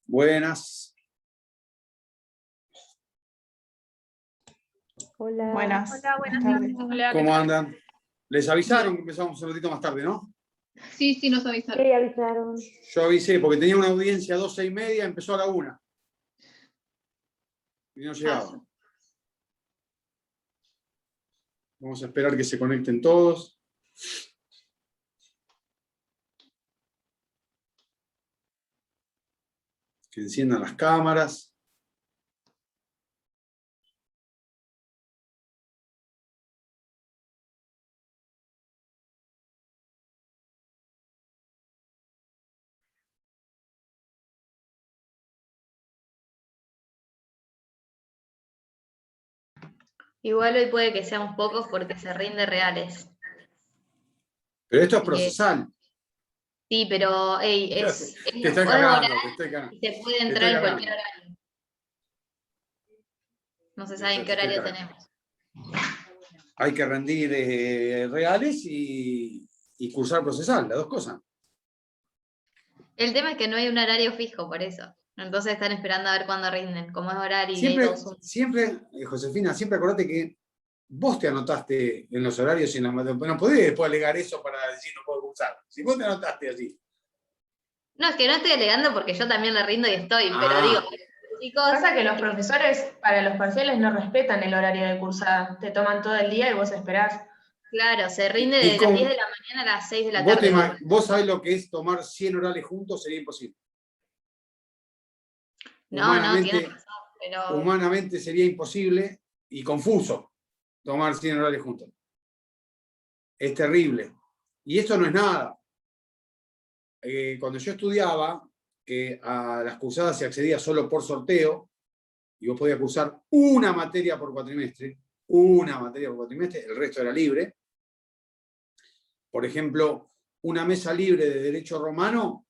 Buenas. Hola. Buenas. Hola, buenas tardes. tardes. ¿Cómo andan? Les avisaron que empezamos un ratito más tarde, ¿no? Sí, sí, nos avisaron. Sí, avisaron. Yo avisé porque tenía una audiencia a 12:30, empezó a la 1. Y no llegaba. Vamos a esperar que se conecten todos. Que enciendan las cámaras. Igual hoy puede que seamos pocos porque se rinde reales. Pero esto es procesal. Sí, pero hey, Te estoy podés cagando, orar te estoy cagando. y se puede Te entrar estoy en cualquier cagando. horario. No se sabe en qué Te estoy horario cagando. tenemos. Hay que rendir reales y cursar procesal, las dos cosas. El tema es que no hay un horario fijo, por eso. Entonces están esperando a ver cuándo rinden. Como es horario y hay Siempre, todo Zoom. Josefina, siempre acordate que vos te anotaste en los horarios y en las matemáticas. No podés después alegar eso para decir no puedo cursar. Si vos te anotaste así. No, es que no estoy alegando porque yo también le rindo y estoy, pero digo, chicos. Pasa que los profesores para los parciales no respetan el horario de cursada. Te toman todo el día y vos esperás. Claro, se rinde ¿Y de cómo? las 10 de la mañana a las 6 de la Vos, tarde. vos sabés lo que es tomar 100 orales juntos, sería imposible. No, tienes razón, pero... Humanamente sería imposible y confuso tomar 100 orales juntos. Es terrible. Y esto no es nada. Cuando yo estudiaba, que a las cursadas se accedía solo por sorteo, y vos podías cursar una materia por cuatrimestre, el resto era libre. Por ejemplo, una mesa libre de Derecho Romano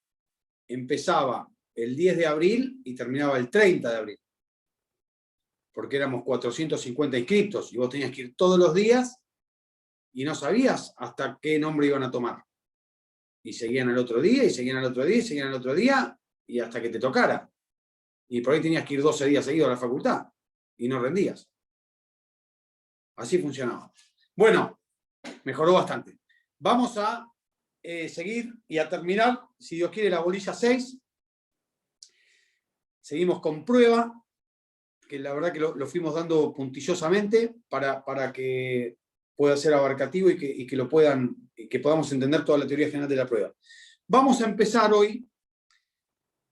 empezaba el 10 de abril y terminaba el 30 de abril. Porque éramos 450 inscriptos y vos tenías que ir todos los días y no sabías hasta qué nombre iban a tomar. Y seguían al otro día, y seguían al otro día, y seguían al otro día, y hasta que te tocara. Y por ahí tenías que ir 12 días seguidos a la facultad y no rendías. Así funcionaba. Bueno, mejoró bastante. Vamos a seguir y a terminar, si Dios quiere, la bolilla 6. Seguimos con prueba, que la verdad que lo fuimos dando puntillosamente para que pueda ser abarcativo y que podamos entender toda la teoría general de la prueba. Vamos a empezar hoy.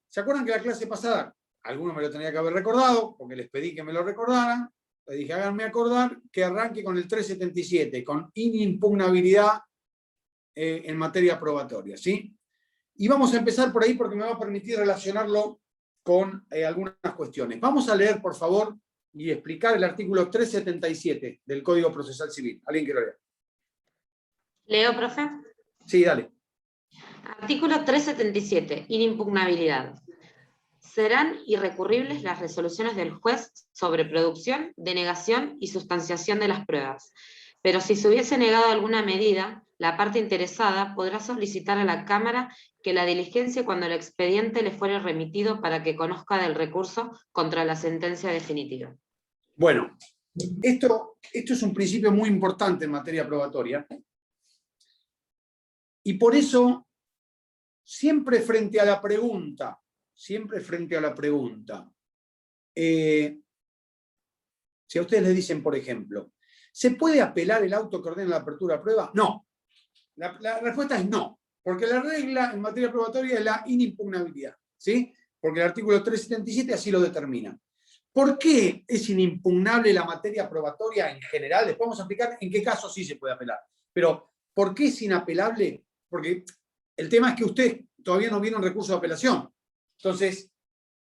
¿Se acuerdan que la clase pasada, algunos me lo tenía que haber recordado, porque les pedí que me lo recordaran? Les dije, háganme acordar que arranque con el 377, con inimpugnabilidad en materia probatoria, ¿sí? Y vamos a empezar por ahí porque me va a permitir relacionarlo con algunas cuestiones. Vamos a leer, por favor, y explicar el artículo 377 del Código Procesal Civil. ¿Alguien que lo lea? ¿Leo, profe? Sí, dale. Artículo 377. Inimpugnabilidad. Serán irrecurribles las resoluciones del juez sobre producción, denegación y sustanciación de las pruebas. Pero si se hubiese negado alguna medida, la parte interesada podrá solicitar a la Cámara que la diligencia cuando el expediente le fuere remitido para que conozca del recurso contra la sentencia definitiva. Bueno, esto es un principio muy importante en materia probatoria. Y por eso, siempre frente a la pregunta, si a ustedes les dicen, por ejemplo, ¿se puede apelar el auto que ordena la apertura de prueba? No. La respuesta es no, porque la regla en materia probatoria es la inimpugnabilidad, ¿sí? Porque el artículo 377 así lo determina. ¿Por qué es inimpugnable la materia probatoria en general? Después vamos a explicar en qué casos sí se puede apelar. Pero, ¿por qué es inapelable? Porque el tema es que usted todavía no viene un recurso de apelación. Entonces,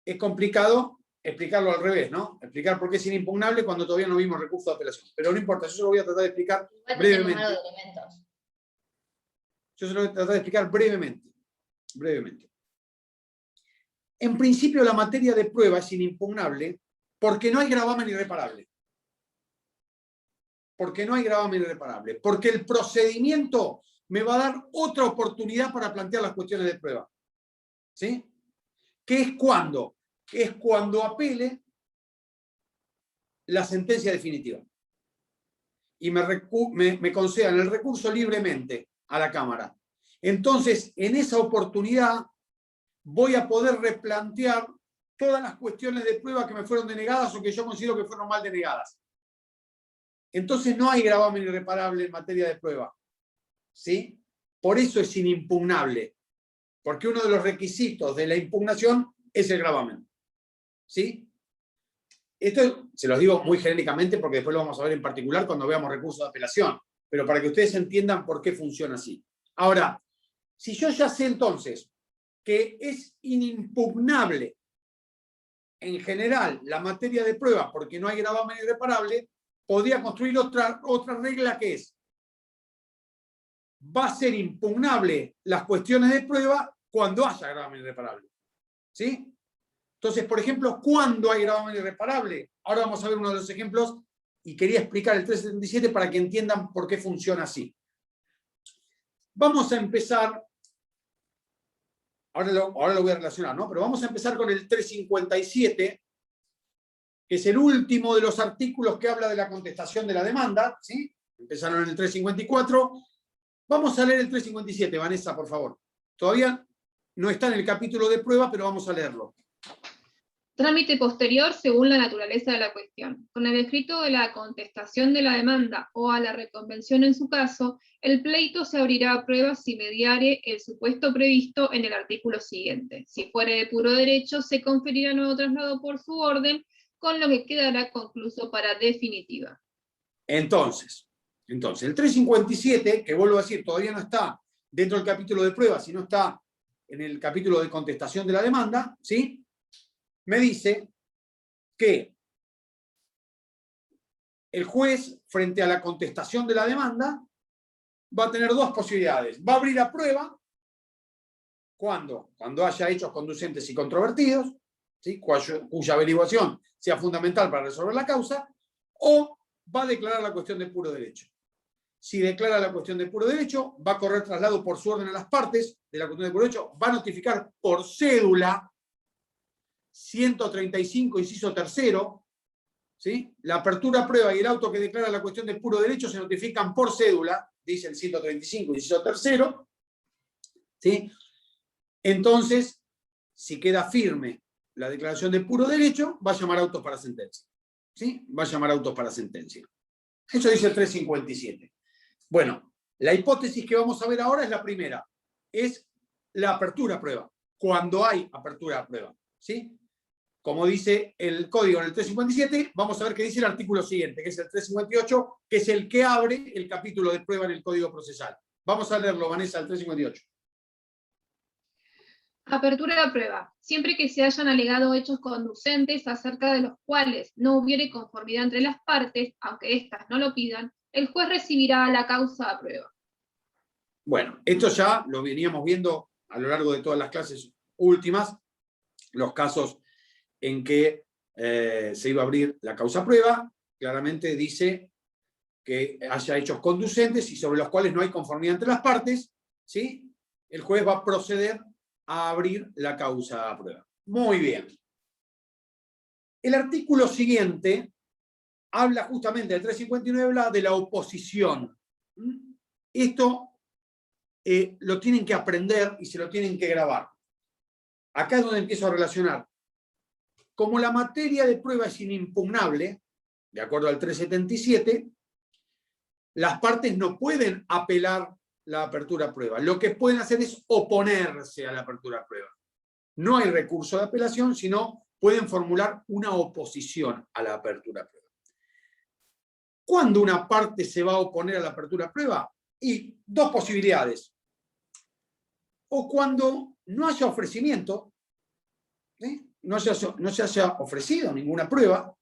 es complicado explicarlo al revés, ¿no? Explicar por qué es inimpugnable cuando todavía no vimos recurso de apelación. Pero no importa, yo se lo voy a tratar de explicar brevemente. Yo se lo voy a tratar de explicar brevemente. En principio, la materia de prueba es inimpugnable porque no hay gravamen irreparable. Porque el procedimiento me va a dar otra oportunidad para plantear las cuestiones de prueba. ¿Sí? ¿Qué es cuándo? Es cuando apele la sentencia definitiva y me concedan el recurso libremente a la Cámara. Entonces, en esa oportunidad voy a poder replantear todas las cuestiones de prueba que me fueron denegadas o que yo considero que fueron mal denegadas. Entonces no hay gravamen irreparable en materia de prueba. ¿Sí? Por eso es inimpugnable. Porque uno de los requisitos de la impugnación es el gravamen. ¿Sí? Esto se los digo muy genéricamente porque después lo vamos a ver en particular cuando veamos recursos de apelación. Pero para que ustedes entiendan por qué funciona así. Ahora, si yo ya sé entonces que es inimpugnable en general la materia de prueba porque no hay gravamen irreparable, podría construir otra regla que es: va a ser impugnable las cuestiones de prueba cuando haya gravamen irreparable. ¿Sí? Entonces, por ejemplo, ¿cuándo hay gravamen irreparable? Ahora vamos a ver uno de los ejemplos y quería explicar el 377 para que entiendan por qué funciona así. Vamos a empezar, ahora lo voy a relacionar, ¿no? Pero vamos a empezar con el 357, que es el último de los artículos que habla de la contestación de la demanda, ¿sí? Empezaron en el 354. Vamos a leer el 357, Vanessa, por favor. Todavía no está en el capítulo de prueba, pero vamos a leerlo. Trámite posterior según la naturaleza de la cuestión. Con el escrito de la contestación de la demanda o a la reconvención en su caso, el pleito se abrirá a prueba si mediare el supuesto previsto en el artículo siguiente. Si fuere de puro derecho, se conferirá nuevo traslado por su orden, con lo que quedará concluso para definitiva. Entonces, el 357, que vuelvo a decir, todavía no está dentro del capítulo de prueba, sino está en el capítulo de contestación de la demanda, ¿sí? Me dice que el juez, frente a la contestación de la demanda, va a tener dos posibilidades. Va a abrir a prueba cuando haya hechos conducentes y controvertidos, ¿sí? Cuya averiguación sea fundamental para resolver la causa, o va a declarar la cuestión de puro derecho. Si declara la cuestión de puro derecho, va a correr traslado por su orden a las partes de la cuestión de puro derecho, va a notificar por cédula 135, inciso tercero, ¿sí? La apertura a prueba y el auto que declara la cuestión de puro derecho se notifican por cédula, dice el 135, inciso tercero, ¿sí? Entonces, si queda firme la declaración de puro derecho, va a llamar autos para sentencia. ¿Sí? Va a llamar autos para sentencia. Eso dice el 357. Bueno, la hipótesis que vamos a ver ahora es la primera. Es la apertura a prueba. Cuando hay apertura a prueba. ¿Sí? Como dice el código en el 357, vamos a ver qué dice el artículo siguiente, que es el 358, que es el que abre el capítulo de prueba en el Código Procesal. Vamos a leerlo, Vanessa, el 358. Apertura de prueba. Siempre que se hayan alegado hechos conducentes acerca de los cuales no hubiere conformidad entre las partes, aunque éstas no lo pidan, el juez recibirá la causa a prueba. Bueno, esto ya lo veníamos viendo a lo largo de todas las clases últimas, los casos en que se iba a abrir la causa a prueba, claramente dice que haya hechos conducentes y sobre los cuales no hay conformidad entre las partes, ¿sí? El juez va a proceder a abrir la causa a prueba. Muy bien. El artículo siguiente habla justamente del 359, habla de la oposición. Esto lo tienen que aprender y se lo tienen que grabar. Acá es donde empiezo a relacionar. Como la materia de prueba es inimpugnable, de acuerdo al 377, las partes no pueden apelar la apertura a prueba. Lo que pueden hacer es oponerse a la apertura a prueba. No hay recurso de apelación, sino pueden formular una oposición a la apertura a prueba. ¿Cuándo una parte se va a oponer a la apertura a prueba? Y dos posibilidades. O cuando no haya ofrecimiento, ¿sí? No se haya ofrecido ninguna prueba,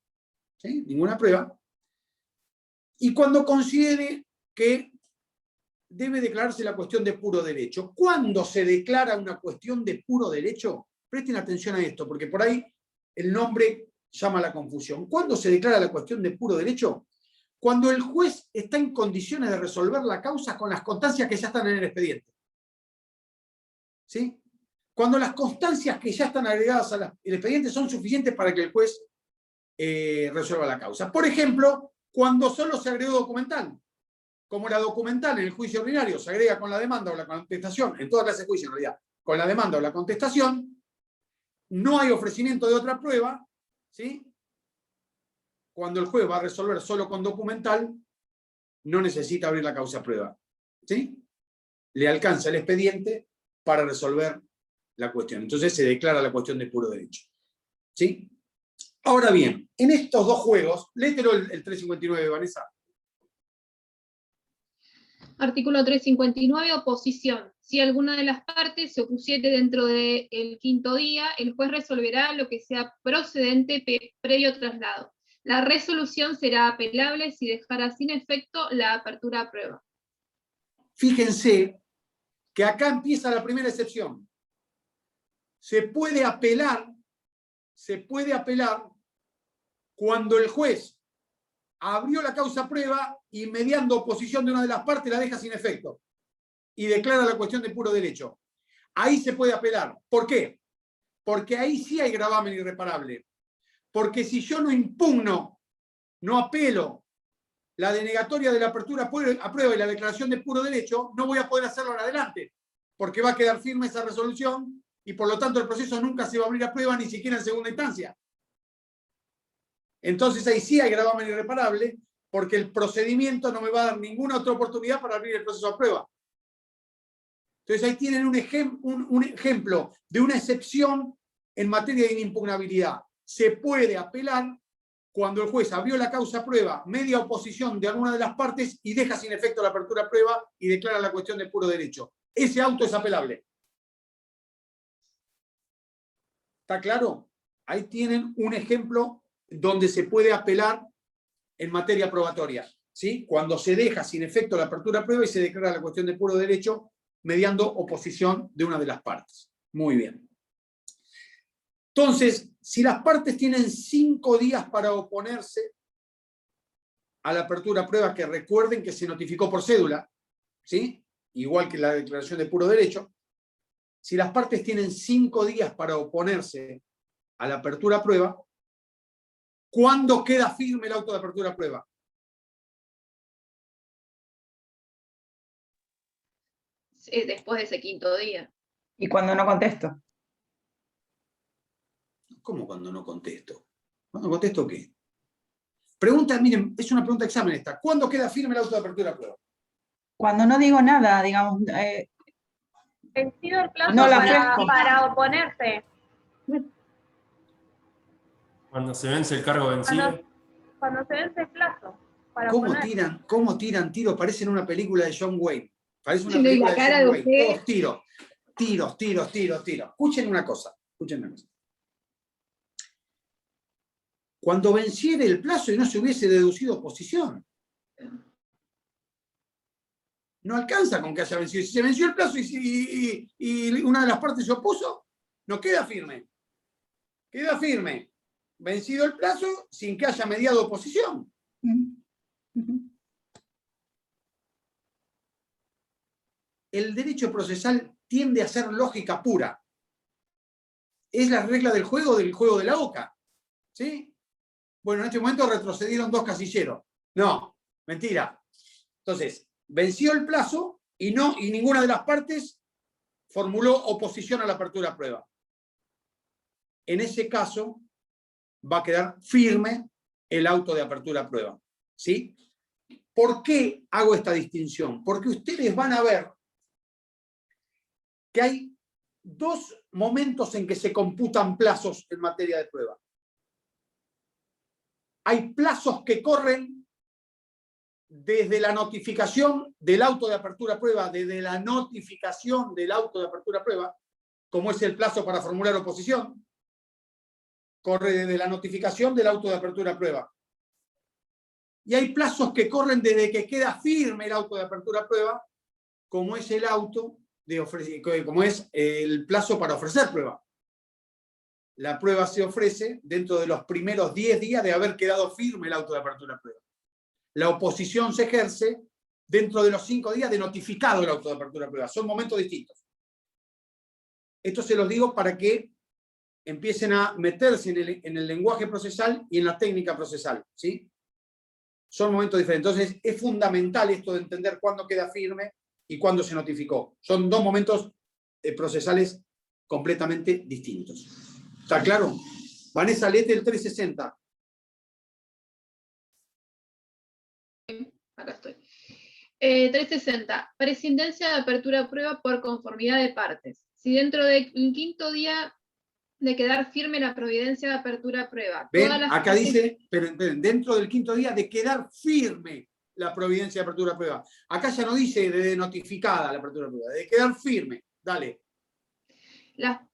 ¿sí? Ninguna prueba, y cuando considere que debe declararse la cuestión de puro derecho. ¿Cuándo se declara una cuestión de puro derecho? Presten atención a esto, porque por ahí el nombre llama a la confusión. ¿Cuándo se declara la cuestión de puro derecho? Cuando el juez está en condiciones de resolver la causa con las constancias que ya están en el expediente. ¿Sí? Cuando las constancias que ya están agregadas al expediente son suficientes para que el juez resuelva la causa. Por ejemplo, cuando solo se agregó documental. Como la documental en el juicio ordinario se agrega con la demanda o la contestación, en toda clase de juicio en realidad, con la demanda o la contestación, no hay ofrecimiento de otra prueba, ¿sí? Cuando el juez va a resolver solo con documental, no necesita abrir la causa prueba, ¿sí? Le alcanza el expediente para resolver la cuestión. Entonces se declara la cuestión de puro derecho, ¿sí? Ahora bien, en estos dos juegos, léetelo el 359, Vanessa. Artículo 359, oposición. Si alguna de las partes se opusiere dentro del quinto día, el juez resolverá lo que sea procedente previo traslado. La resolución será apelable si dejara sin efecto la apertura a prueba. Fíjense que acá empieza la primera excepción. Se puede apelar cuando el juez abrió la causa prueba y mediando oposición de una de las partes la deja sin efecto y declara la cuestión de puro derecho. Ahí se puede apelar. ¿Por qué? Porque ahí sí hay gravamen irreparable. Porque si yo no impugno, no apelo la denegatoria de la apertura a prueba y la declaración de puro derecho, no voy a poder hacerlo en adelante, porque va a quedar firme esa resolución y por lo tanto el proceso nunca se va a abrir a prueba, ni siquiera en segunda instancia. Entonces ahí sí hay gravamen irreparable, porque el procedimiento no me va a dar ninguna otra oportunidad para abrir el proceso a prueba. Entonces ahí tienen un ejemplo de una excepción en materia de inimpugnabilidad. Se puede apelar cuando el juez abrió la causa a prueba, media oposición de alguna de las partes y deja sin efecto la apertura a prueba y declara la cuestión de puro derecho. Ese auto es apelable. ¿Está claro? Ahí tienen un ejemplo donde se puede apelar en materia probatoria, ¿sí? Cuando se deja sin efecto la apertura a prueba y se declara la cuestión de puro derecho mediando oposición de una de las partes. Muy bien. Entonces, si las partes tienen 5 días para oponerse a la apertura a prueba, que recuerden que se notificó por cédula, ¿sí? Igual que la declaración de puro derecho, si las partes tienen 5 días para oponerse a la apertura a prueba, ¿cuándo queda firme el auto de apertura a prueba? Después de ese quinto día. ¿Y cuando no contesto? ¿Cómo cuando no contesto? ¿Cuándo contesto qué? Pregunta, miren, es una pregunta de examen esta. ¿Cuándo queda firme el auto de apertura a prueba? Cuando no digo nada, digamos. Vencido el plazo No la para oponerse. Cuando se vence el cargo vencido. Cuando se vence el plazo para ¿Cómo oponerse. tiran tiros? Parece en una película de John Wayne. Parece una Sí, película la de cara John de Wayne. usted. Todos tiros. Escuchen una cosa. Cuando venciera el plazo y no se hubiese deducido oposición. No alcanza con que haya vencido. Si se venció el plazo y una de las partes se opuso, no queda firme. Queda firme. Vencido el plazo sin que haya mediado oposición. El derecho procesal tiende a ser lógica pura. Es la regla del juego de la OCA. ¿Sí? Bueno, en este momento retrocedieron 2 casilleros. No, mentira. Entonces, venció el plazo y ninguna de las partes formuló oposición a la apertura a prueba. En ese caso, va a quedar firme el auto de apertura a prueba. ¿Sí? ¿Por qué hago esta distinción? Porque ustedes van a ver que hay 2 momentos en que se computan plazos en materia de prueba. Hay plazos que corren desde la notificación del auto de apertura a prueba, como es el plazo para formular oposición, corre desde la notificación del auto de apertura a prueba. Y hay plazos que corren desde que queda firme el auto de apertura a prueba, como es el plazo para ofrecer prueba. La prueba se ofrece dentro de los primeros 10 días de haber quedado firme el auto de apertura a prueba. La oposición se ejerce dentro de los 5 días de notificado el auto de apertura a prueba. Son momentos distintos. Esto se los digo para que empiecen a meterse en el lenguaje procesal y en la técnica procesal, ¿sí? Son momentos diferentes. Entonces, es fundamental esto de entender cuándo queda firme y cuándo se notificó. Son dos momentos procesales completamente distintos. ¿Está claro? Vanessa, léete el 360. Acá estoy. 360. Prescindencia de apertura a prueba por conformidad de partes. Si dentro del quinto día de quedar firme la providencia de apertura a prueba. ¿Ven? Acá dice, pero dentro del quinto día de quedar firme la providencia de apertura a prueba. Acá ya no dice de notificada la apertura a prueba, de quedar firme. Dale.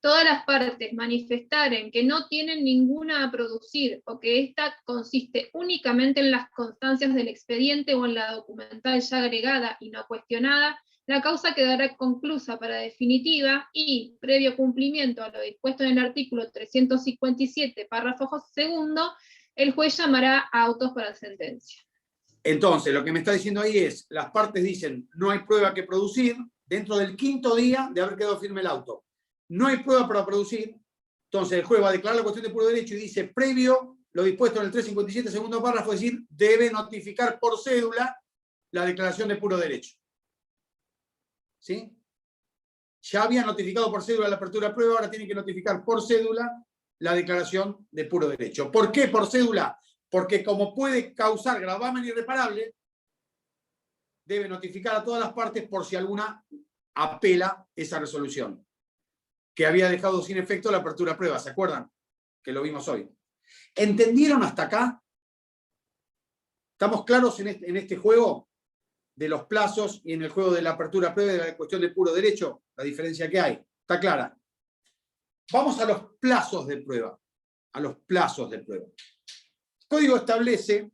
Todas las partes manifestaren que no tienen ninguna a producir o que ésta consiste únicamente en las constancias del expediente o en la documental ya agregada y no cuestionada, la causa quedará conclusa para definitiva y, previo cumplimiento a lo dispuesto en el artículo 357, párrafo segundo, el juez llamará a autos para sentencia. Entonces, lo que me está diciendo ahí es, las partes dicen, no hay prueba que producir dentro del quinto día de haber quedado firme el auto. No hay prueba para producir, entonces el juez va a declarar la cuestión de puro derecho y dice, previo lo dispuesto en el 357, segundo párrafo, es decir, debe notificar por cédula la declaración de puro derecho. ¿Sí? Ya había notificado por cédula la apertura de prueba, ahora tiene que notificar por cédula la declaración de puro derecho. ¿Por qué por cédula? Porque como puede causar gravamen irreparable, debe notificar a todas las partes por si alguna apela esa resolución, que había dejado sin efecto la apertura de prueba. ¿Se acuerdan? Que lo vimos hoy. ¿Entendieron hasta acá? ¿Estamos claros en este juego de los plazos y en el juego de la apertura de prueba y de la cuestión de puro derecho? La diferencia que hay. ¿Está clara? Vamos a los plazos de prueba. A los plazos de prueba. El código establece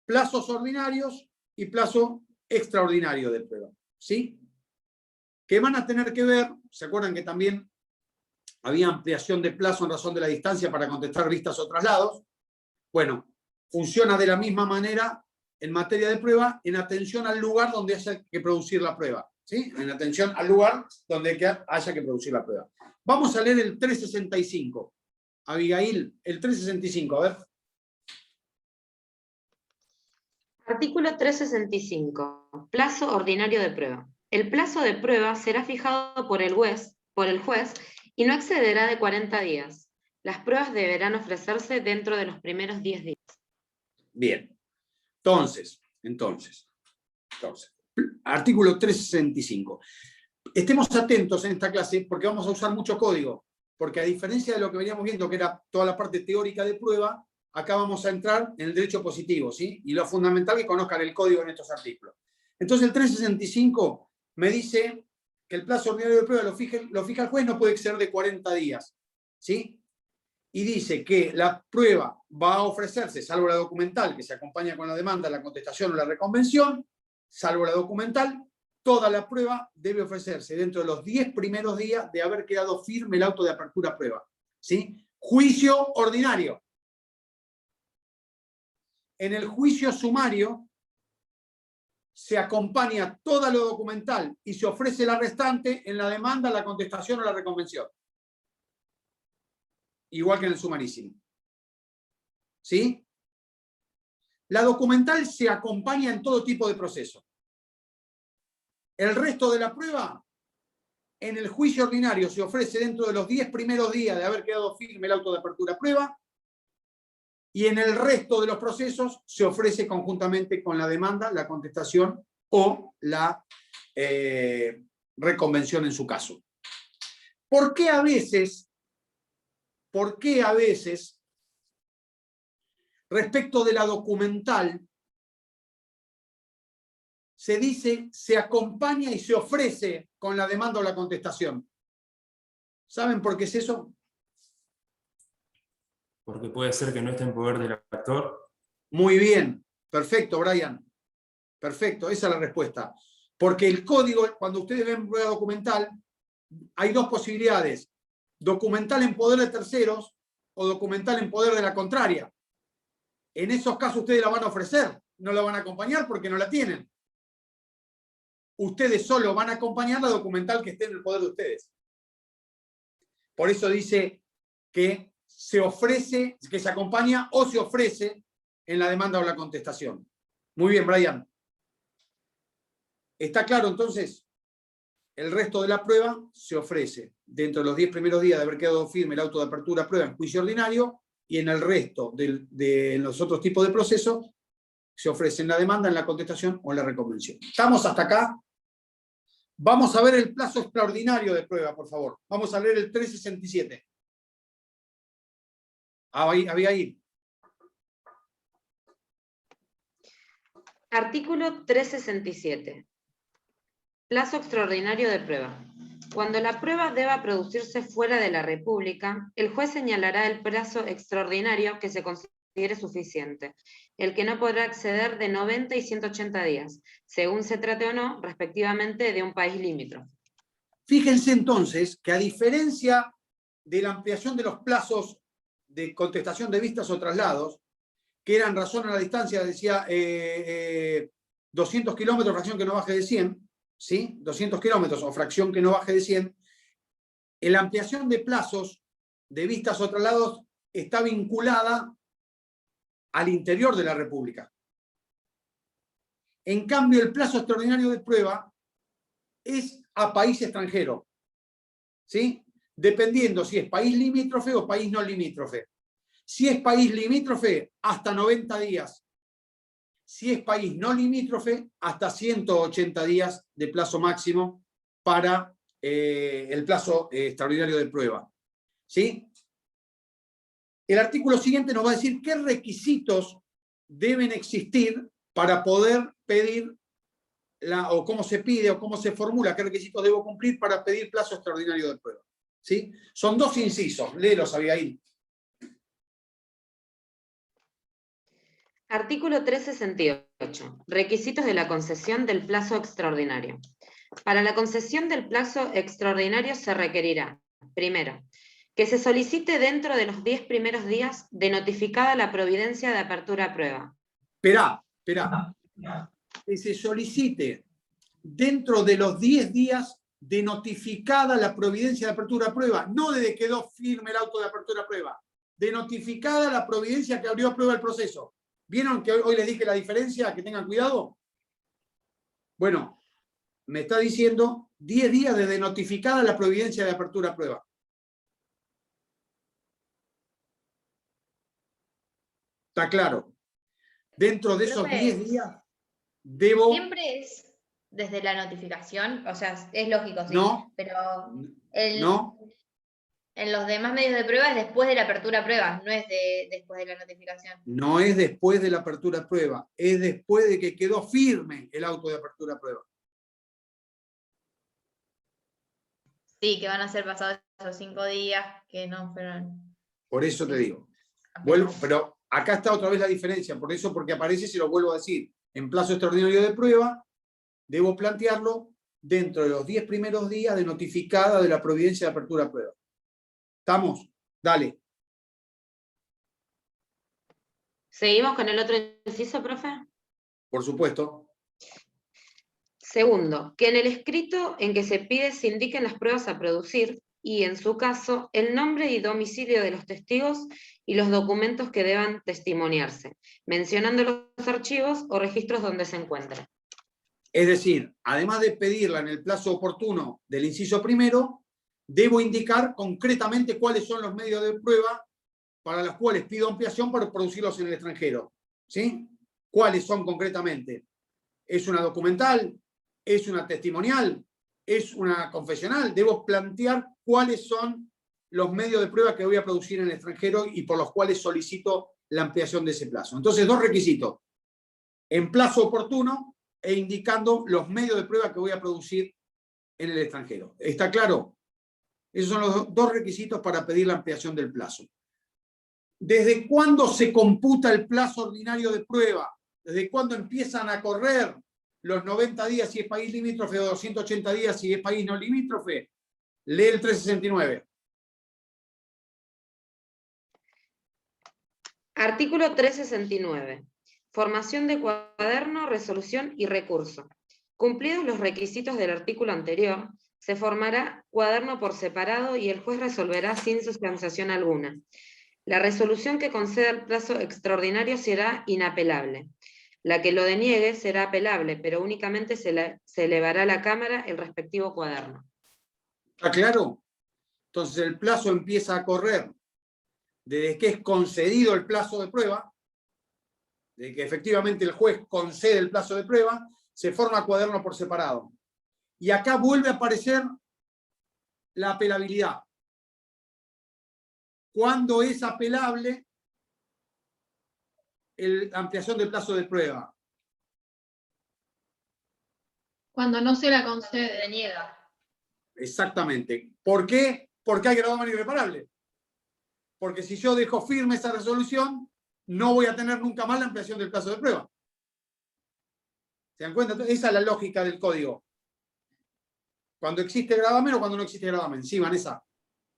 plazos ordinarios y plazo extraordinario de prueba. ¿Sí? Que van a tener que ver, ¿se acuerdan que también había ampliación de plazo en razón de la distancia para contestar vistas o traslados? Bueno, funciona de la misma manera en materia de prueba en atención al lugar donde haya que producir la prueba. ¿Sí? En atención al lugar donde haya que producir la prueba. Vamos a leer el 365. Abigail, el 365, a ver. Artículo 365. Plazo ordinario de prueba. El plazo de prueba será fijado por el juez y no excederá de 40 días. Las pruebas deberán ofrecerse dentro de los primeros 10 días. Bien. Entonces, artículo 365. Estemos atentos en esta clase porque vamos a usar mucho código, porque a diferencia de lo que veníamos viendo, que era toda la parte teórica de prueba, acá vamos a entrar en el derecho positivo, ¿sí? Y lo fundamental es que conozcan el código en estos artículos. Entonces el 365 me dice que el plazo ordinario de prueba lo fija el juez, no puede exceder de 40 días, ¿sí? Y dice que la prueba va a ofrecerse, salvo la documental, que se acompaña con la demanda, la contestación o la reconvención, salvo la documental, toda la prueba debe ofrecerse dentro de los 10 primeros días de haber quedado firme el auto de apertura a prueba, ¿sí? Juicio ordinario. En el juicio sumario se acompaña toda lo documental y se ofrece la restante en la demanda, la contestación o la reconvención. Igual que en el sumarísimo. ¿Sí? La documental se acompaña en todo tipo de proceso. El resto de la prueba, en el juicio ordinario, se ofrece dentro de los 10 primeros días de haber quedado firme el auto de apertura a prueba, y en el resto de los procesos se ofrece conjuntamente con la demanda, la contestación o la reconvención en su caso. ¿Por qué a veces, respecto de la documental, se dice, se acompaña y se ofrece con la demanda o la contestación? ¿Saben por qué es eso? Porque puede ser que no esté en poder del actor. Muy bien, perfecto, Brian. Perfecto, esa es la respuesta. Porque el código, cuando ustedes ven prueba documental, hay dos posibilidades. Documental en poder de terceros o documental en poder de la contraria. En esos casos ustedes la van a ofrecer, no la van a acompañar porque no la tienen. Ustedes solo van a acompañar la documental que esté en el poder de ustedes. Por eso dice que se ofrece, que se acompaña o se ofrece en la demanda o la contestación. Muy bien, Brian. ¿Está claro entonces? El resto de la prueba se ofrece dentro de los 10 primeros días de haber quedado firme el auto de apertura a prueba en juicio ordinario, y en el resto de los otros tipos de procesos se ofrece en la demanda, en la contestación o en la reconvención. ¿Estamos hasta acá? Vamos a ver el plazo extraordinario de prueba, por favor. Vamos a leer el 367. Había ahí. Artículo 367. Plazo extraordinario de prueba. Cuando la prueba deba producirse fuera de la República, el juez señalará el plazo extraordinario que se considere suficiente, el que no podrá exceder de 90 y 180 días, según se trate o no, respectivamente, de un país limítrofe. Fíjense entonces que, a diferencia de la ampliación de los plazos de contestación de vistas o traslados, que eran razón a la distancia, decía 200 kilómetros, fracción que no baje de 100, ¿sí? 200 kilómetros o fracción que no baje de 100, la ampliación de plazos de vistas o traslados está vinculada al interior de la República. En cambio, el plazo extraordinario de prueba es a país extranjero, ¿sí? Dependiendo si es país limítrofe o país no limítrofe. Si es país limítrofe, hasta 90 días. Si es país no limítrofe, hasta 180 días de plazo máximo para el plazo extraordinario de prueba, ¿sí? El artículo siguiente nos va a decir qué requisitos deben existir para poder pedir, o cómo se pide o cómo se formula, qué requisitos debo cumplir para pedir plazo extraordinario de prueba, ¿sí? Son 2 incisos, léelos, Abigail. Artículo 368. Requisitos de la concesión del plazo extraordinario. Para la concesión del plazo extraordinario se requerirá, primero, que se solicite dentro de los 10 primeros días de notificada la providencia de apertura a prueba. Esperá. Que se solicite dentro de los 10 días de notificada la providencia de apertura a prueba, no desde que quedó firme el auto de apertura a prueba, de notificada la providencia que abrió a prueba el proceso. ¿Vieron que hoy les dije la diferencia? Que tengan cuidado. Bueno, me está diciendo 10 días desde notificada la providencia de apertura a prueba. ¿Está claro? Dentro de esos 10 días debo... Siempre es desde la notificación, o sea, es lógico, sí. No. Pero No. en los demás medios de prueba es después de la apertura a pruebas, no es después de la notificación. No es después de la apertura a prueba, es después de que quedó firme el auto de apertura a prueba. Sí, que van a ser pasados esos 5 días que no fueron. Por eso te digo. Pero acá está otra vez la diferencia, por eso, porque aparece, se lo vuelvo a decir, en plazo extraordinario de prueba, debo plantearlo dentro de los 10 primeros días de notificada de la providencia de apertura a prueba. ¿Estamos? Dale. ¿Seguimos con el otro inciso, profe? Por supuesto. Segundo, que en el escrito en que se pide se indiquen las pruebas a producir y, en su caso, el nombre y domicilio de los testigos y los documentos que deban testimoniarse, mencionando los archivos o registros donde se encuentren. Es decir, además de pedirla en el plazo oportuno del inciso primero, debo indicar concretamente cuáles son los medios de prueba para los cuales pido ampliación para producirlos en el extranjero. ¿Sí? ¿Cuáles son concretamente? ¿Es una documental? ¿Es una testimonial? ¿Es una confesional? Debo plantear cuáles son los medios de prueba que voy a producir en el extranjero y por los cuales solicito la ampliación de ese plazo. Entonces, 2 requisitos. En plazo oportuno e indicando los medios de prueba que voy a producir en el extranjero. ¿Está claro? Esos son los 2 requisitos para pedir la ampliación del plazo. ¿Desde cuándo se computa el plazo ordinario de prueba? ¿Desde cuándo empiezan a correr los 90 días si es país limítrofe o 280 días si es país no limítrofe? Lee el 369. Artículo 369. Formación de cuaderno, resolución y recurso. Cumplidos los requisitos del artículo anterior, Se formará cuaderno por separado y el juez resolverá sin sustanciación alguna. La resolución que conceda el plazo extraordinario será inapelable. La que lo deniegue será apelable, pero únicamente se elevará a la Cámara el respectivo cuaderno. ¿Está claro? Entonces el plazo empieza a correr desde que es concedido el plazo de prueba, de que efectivamente el juez concede el plazo de prueba, se forma cuaderno por separado. Y acá vuelve a aparecer la apelabilidad. ¿Cuándo es apelable la ampliación del plazo de prueba? Cuando no se la Se concede. deniega. Exactamente. ¿Por qué? Porque hay gravamen irreparable. Porque si yo dejo firme esa resolución, no voy a tener nunca más la ampliación del plazo de prueba. ¿Se dan cuenta? Esa es la lógica del código. Cuando existe gravamen o cuando no existe gravamen. Sí, Vanessa.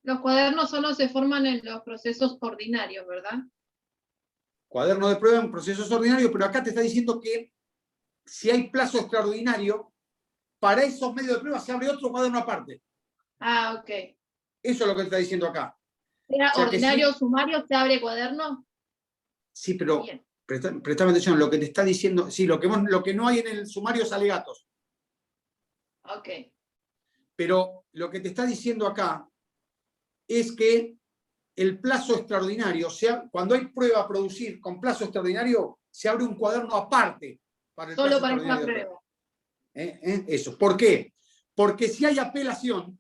Los cuadernos solo se forman en los procesos ordinarios, ¿verdad? Cuaderno de prueba en procesos ordinarios, pero acá te está diciendo que si hay plazo extraordinario, para esos medios de prueba se abre otro cuaderno aparte. Ah, ok. Eso es lo que te está diciendo acá. ¿Era O sea que ordinario sí. sumario, se abre cuaderno? Sí, pero Bien. prestame atención, lo que te está diciendo, sí, lo que no hay en el sumario es alegatos. Ok. Pero lo que te está diciendo acá es que el plazo extraordinario, cuando hay prueba a producir con plazo extraordinario, se abre un cuaderno aparte para el Solo plazo para esa extraordinario de prueba. prueba. Eso. ¿Por qué? Porque si hay apelación,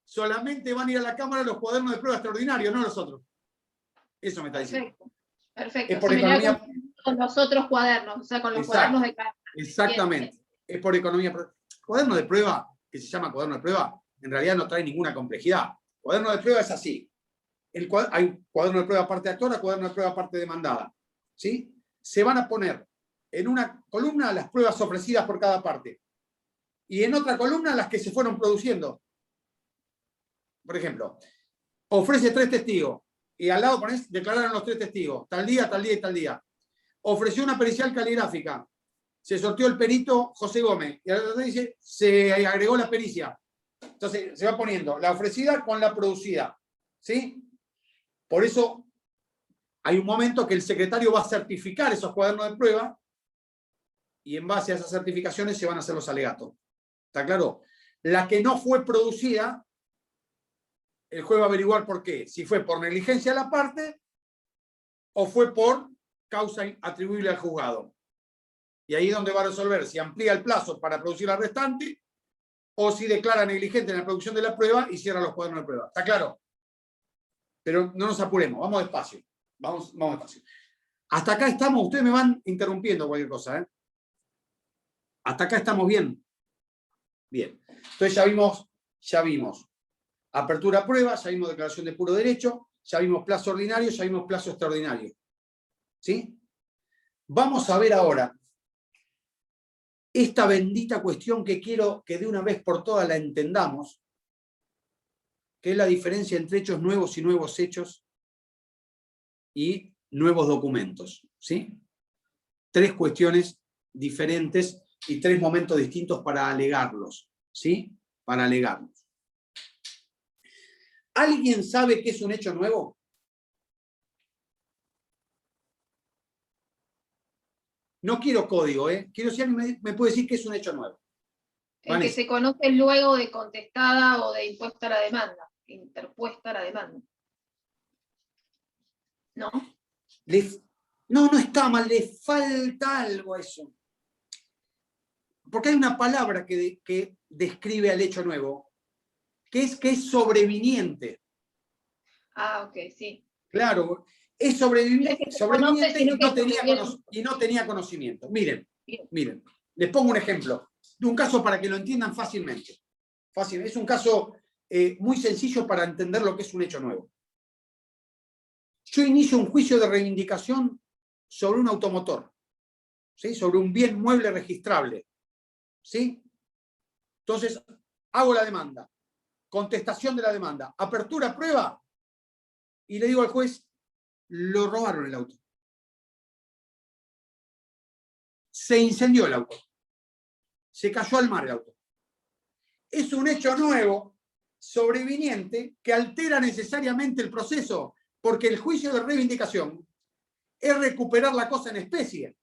solamente van a ir a la Cámara los cuadernos de prueba extraordinarios, no los otros. Eso me está diciendo. Perfecto. Perfecto. Es por Similar economía. con los otros cuadernos, o sea, con los Exacto. cuadernos de cada. Exactamente. Es por economía. Cuaderno de prueba, que se llama cuaderno de prueba, en realidad no trae ninguna complejidad. Cuaderno de prueba es así. Hay cuaderno de prueba parte actora, cuaderno de prueba parte demandada. ¿Sí? Se van a poner en una columna las pruebas ofrecidas por cada parte. Y en otra columna las que se fueron produciendo. Por ejemplo, ofrece 3 testigos. Y al lado pones, declararon los 3 testigos. Tal día y tal día. Ofreció una pericial caligráfica. Se sorteó el perito José Gómez. Y al otro dice, se agregó la pericia. Entonces se va poniendo la ofrecida con la producida. ¿Sí? Por eso hay un momento que el secretario va a certificar esos cuadernos de prueba y en base a esas certificaciones se van a hacer los alegatos. ¿Está claro? La que no fue producida, el juez va a averiguar por qué. Si fue por negligencia de la parte o fue por causa atribuible al juzgado. Y ahí es donde va a resolver si amplía el plazo para producir la restante o si declara negligente en la producción de la prueba y cierra los cuadernos de prueba. ¿Está claro? Pero no nos apuremos, vamos despacio. Vamos despacio. Hasta acá estamos, ustedes me van interrumpiendo cualquier cosa, ¿eh? Hasta acá estamos bien. Bien. Entonces ya vimos apertura a prueba, ya vimos declaración de puro derecho, ya vimos plazo ordinario, ya vimos plazo extraordinario. ¿Sí? Vamos a ver ahora esta bendita cuestión que quiero que de una vez por todas la entendamos, que es la diferencia entre hechos nuevos y nuevos hechos y nuevos documentos. ¿Sí? 3 cuestiones diferentes y 3 momentos distintos para alegarlos. ¿Sí? Para alegarlos. ¿Alguien sabe qué es un hecho nuevo? No quiero código, quiero si alguien me puede decir qué es un hecho nuevo. El que Vanessa. se conoce luego de contestada o de impuesta la demanda, interpuesta la demanda. ¿No? No está mal, le falta algo a eso. Porque hay una palabra que describe al hecho nuevo, que es sobreviniente. Ah, ok, sí. Claro, es Es sobreviniente, que se conoce, sino que y no tenía conocimiento. Miren, Bien. miren, les pongo un ejemplo de un caso para que lo entiendan fácilmente. Es un caso muy sencillo para entender lo que es un hecho nuevo. Yo inicio un juicio de reivindicación sobre un automotor, ¿sí? Sobre un bien mueble registrable. ¿Sí? Entonces, hago la demanda, contestación de la demanda, apertura, prueba, y le digo al juez, lo robaron el auto. Se incendió el auto. Se cayó al mar el auto. es un hecho nuevo, sobreviniente, que altera necesariamente el proceso, porque el juicio de reivindicación es recuperar la cosa en especie.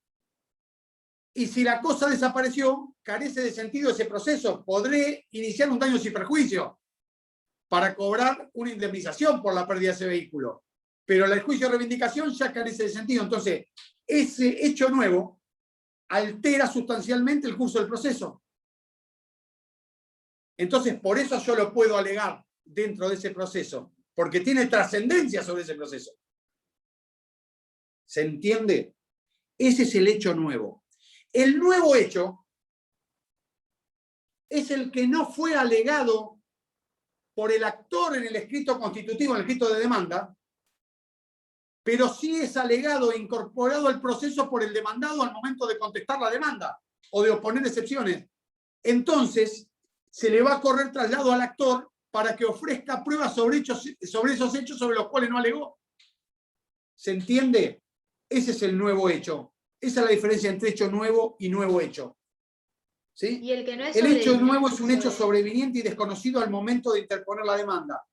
Y si la cosa desapareció, carece de sentido ese proceso. Podré iniciar un daño sin perjuicio para cobrar una indemnización por la pérdida de ese vehículo. Pero el juicio de reivindicación ya carece de sentido. Entonces, ese hecho nuevo altera sustancialmente el curso del proceso. Entonces, por eso yo lo puedo alegar dentro de ese proceso, porque tiene trascendencia sobre ese proceso. ¿Se entiende? Ese es el hecho nuevo. El nuevo hecho es el que no fue alegado por el actor en el escrito constitutivo, en el escrito de demanda, pero sí es alegado e incorporado al proceso por el demandado al momento de contestar la demanda o de oponer excepciones. Entonces, se le va a correr traslado al actor para que ofrezca pruebas sobre esos hechos sobre los cuales no alegó. ¿Se entiende? Ese es el nuevo hecho. Esa es la diferencia entre hecho nuevo y nuevo hecho. ¿Sí? Y el que no es El hecho sobreviniente nuevo es un hecho sobre- sobreviniente y desconocido al momento de interponer la demanda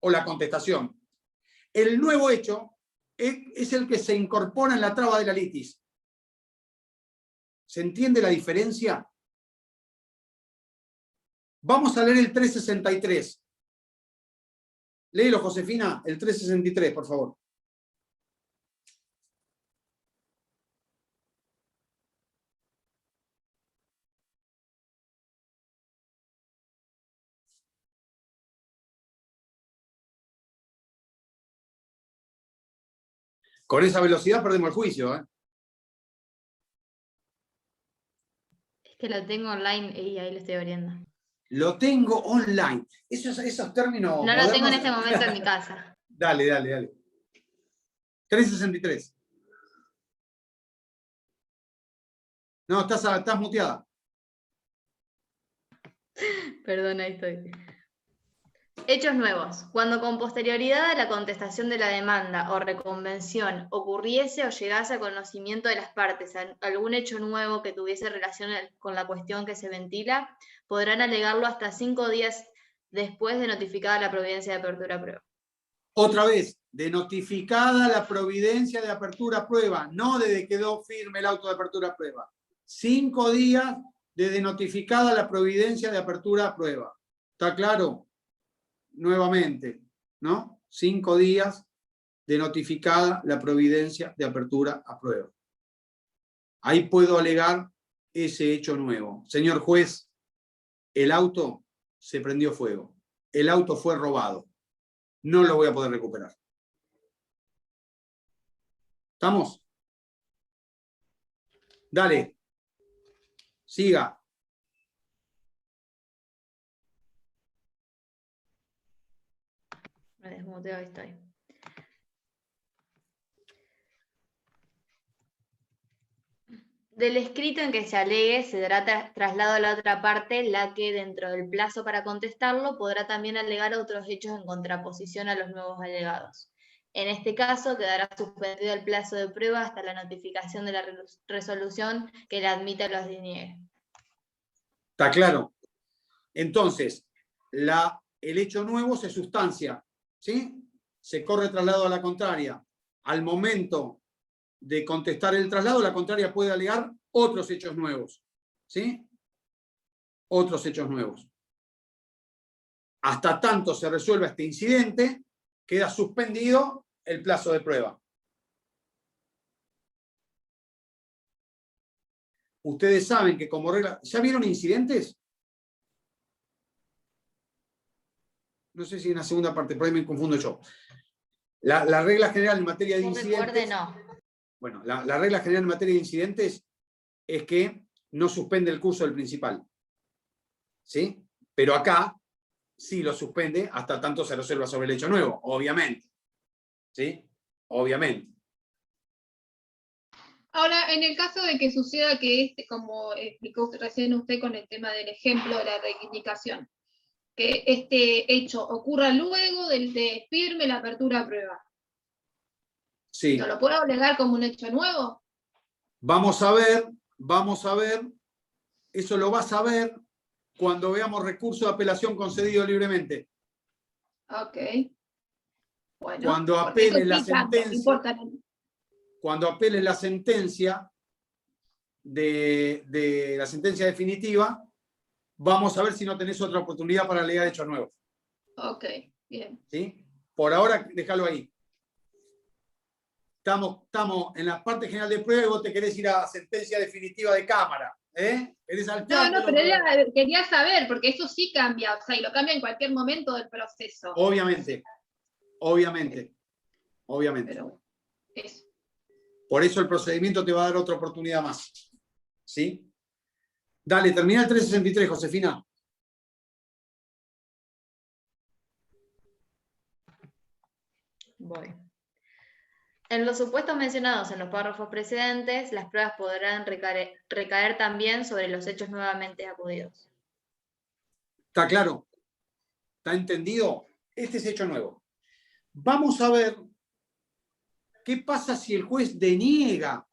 o la contestación. El nuevo hecho es el que se incorpora en la traba de la litis. ¿Se entiende la diferencia? Vamos a leer el 363. Léelo, Josefina, el 363, por favor. Con esa velocidad perdemos el juicio, ¿eh? Es que lo tengo online y ahí lo estoy abriendo. Lo tengo online. Esos términos No lo tengo en modernos- este momento en mi casa. Dale, dale, dale. 363. No, estás muteada. Perdón, ahí estoy. Hechos nuevos. Cuando con posterioridad a la contestación de la demanda o reconvención ocurriese o llegase a conocimiento de las partes algún hecho nuevo que tuviese relación con la cuestión que se ventila, podrán alegarlo hasta 5 días después de notificada la providencia de apertura a prueba. Otra vez, de notificada la providencia de apertura a prueba, no desde que quedó firme el auto de apertura a prueba. 5 días desde notificada la providencia de apertura a prueba. ¿Está claro? Nuevamente, ¿no? 5 días de notificada la providencia de apertura a prueba. Ahí puedo alegar ese hecho nuevo. Señor juez, el auto se prendió fuego. El auto fue robado. No lo voy a poder recuperar. ¿Estamos? Dale. Siga. Me desmuteo, ahí estoy. Del escrito en que se alegue se dará traslado a la otra parte, la que dentro del plazo para contestarlo podrá también alegar otros hechos en contraposición a los nuevos alegados. En este caso quedará suspendido el plazo de prueba hasta la notificación de la resolución que la admita o los deniegue. ¿Está claro? Entonces, el hecho nuevo se sustancia, ¿sí? Se corre traslado a la contraria. Al momento de contestar el traslado, la contraria puede alegar otros hechos nuevos, ¿sí? Otros hechos nuevos. Hasta tanto se resuelva este incidente, queda suspendido el plazo de prueba. Ustedes saben que como regla... ¿Ya vieron incidentes? No sé si en la segunda parte, por ahí me confundo yo. La regla general en materia de Yo recuerde, incidentes... no. Bueno, la regla general en materia de incidentes es que no suspende el curso del principal. ¿Sí? Pero acá sí lo suspende hasta tanto se resuelva sobre el hecho nuevo, obviamente. ¿Sí? Obviamente. Ahora, en el caso de que suceda que como explicó recién usted con el tema del ejemplo de la reivindicación, que este hecho ocurra luego de firme la apertura a prueba, Sí. ¿no lo puedo alegar como un hecho nuevo? Vamos a ver, eso lo vas a ver cuando veamos recurso de apelación concedido libremente. Ok. Bueno, Cuando porque apele eso la sí cambia, no sentencia, importa. cuando apele la sentencia de la sentencia definitiva, vamos a ver si no tenés otra oportunidad para alegar hechos nuevos. Ok, bien. ¿Sí? Por ahora, déjalo ahí. Estamos en la parte general de prueba y vos te querés ir a sentencia definitiva de cámara. ¿Querés No, saltártelo? no, pero quería saber, porque eso sí cambia, o sea, y lo cambia en cualquier momento del proceso. Obviamente. Pero bueno, eso. Por eso el procedimiento te va a dar otra oportunidad más. ¿Sí? Dale, termina el 363, Josefina. Voy. En los supuestos mencionados en los párrafos precedentes, las pruebas podrán recaer también sobre los hechos nuevamente acudidos. ¿Está claro? ¿Está entendido? Este es hecho nuevo. Vamos a ver qué pasa si el juez deniega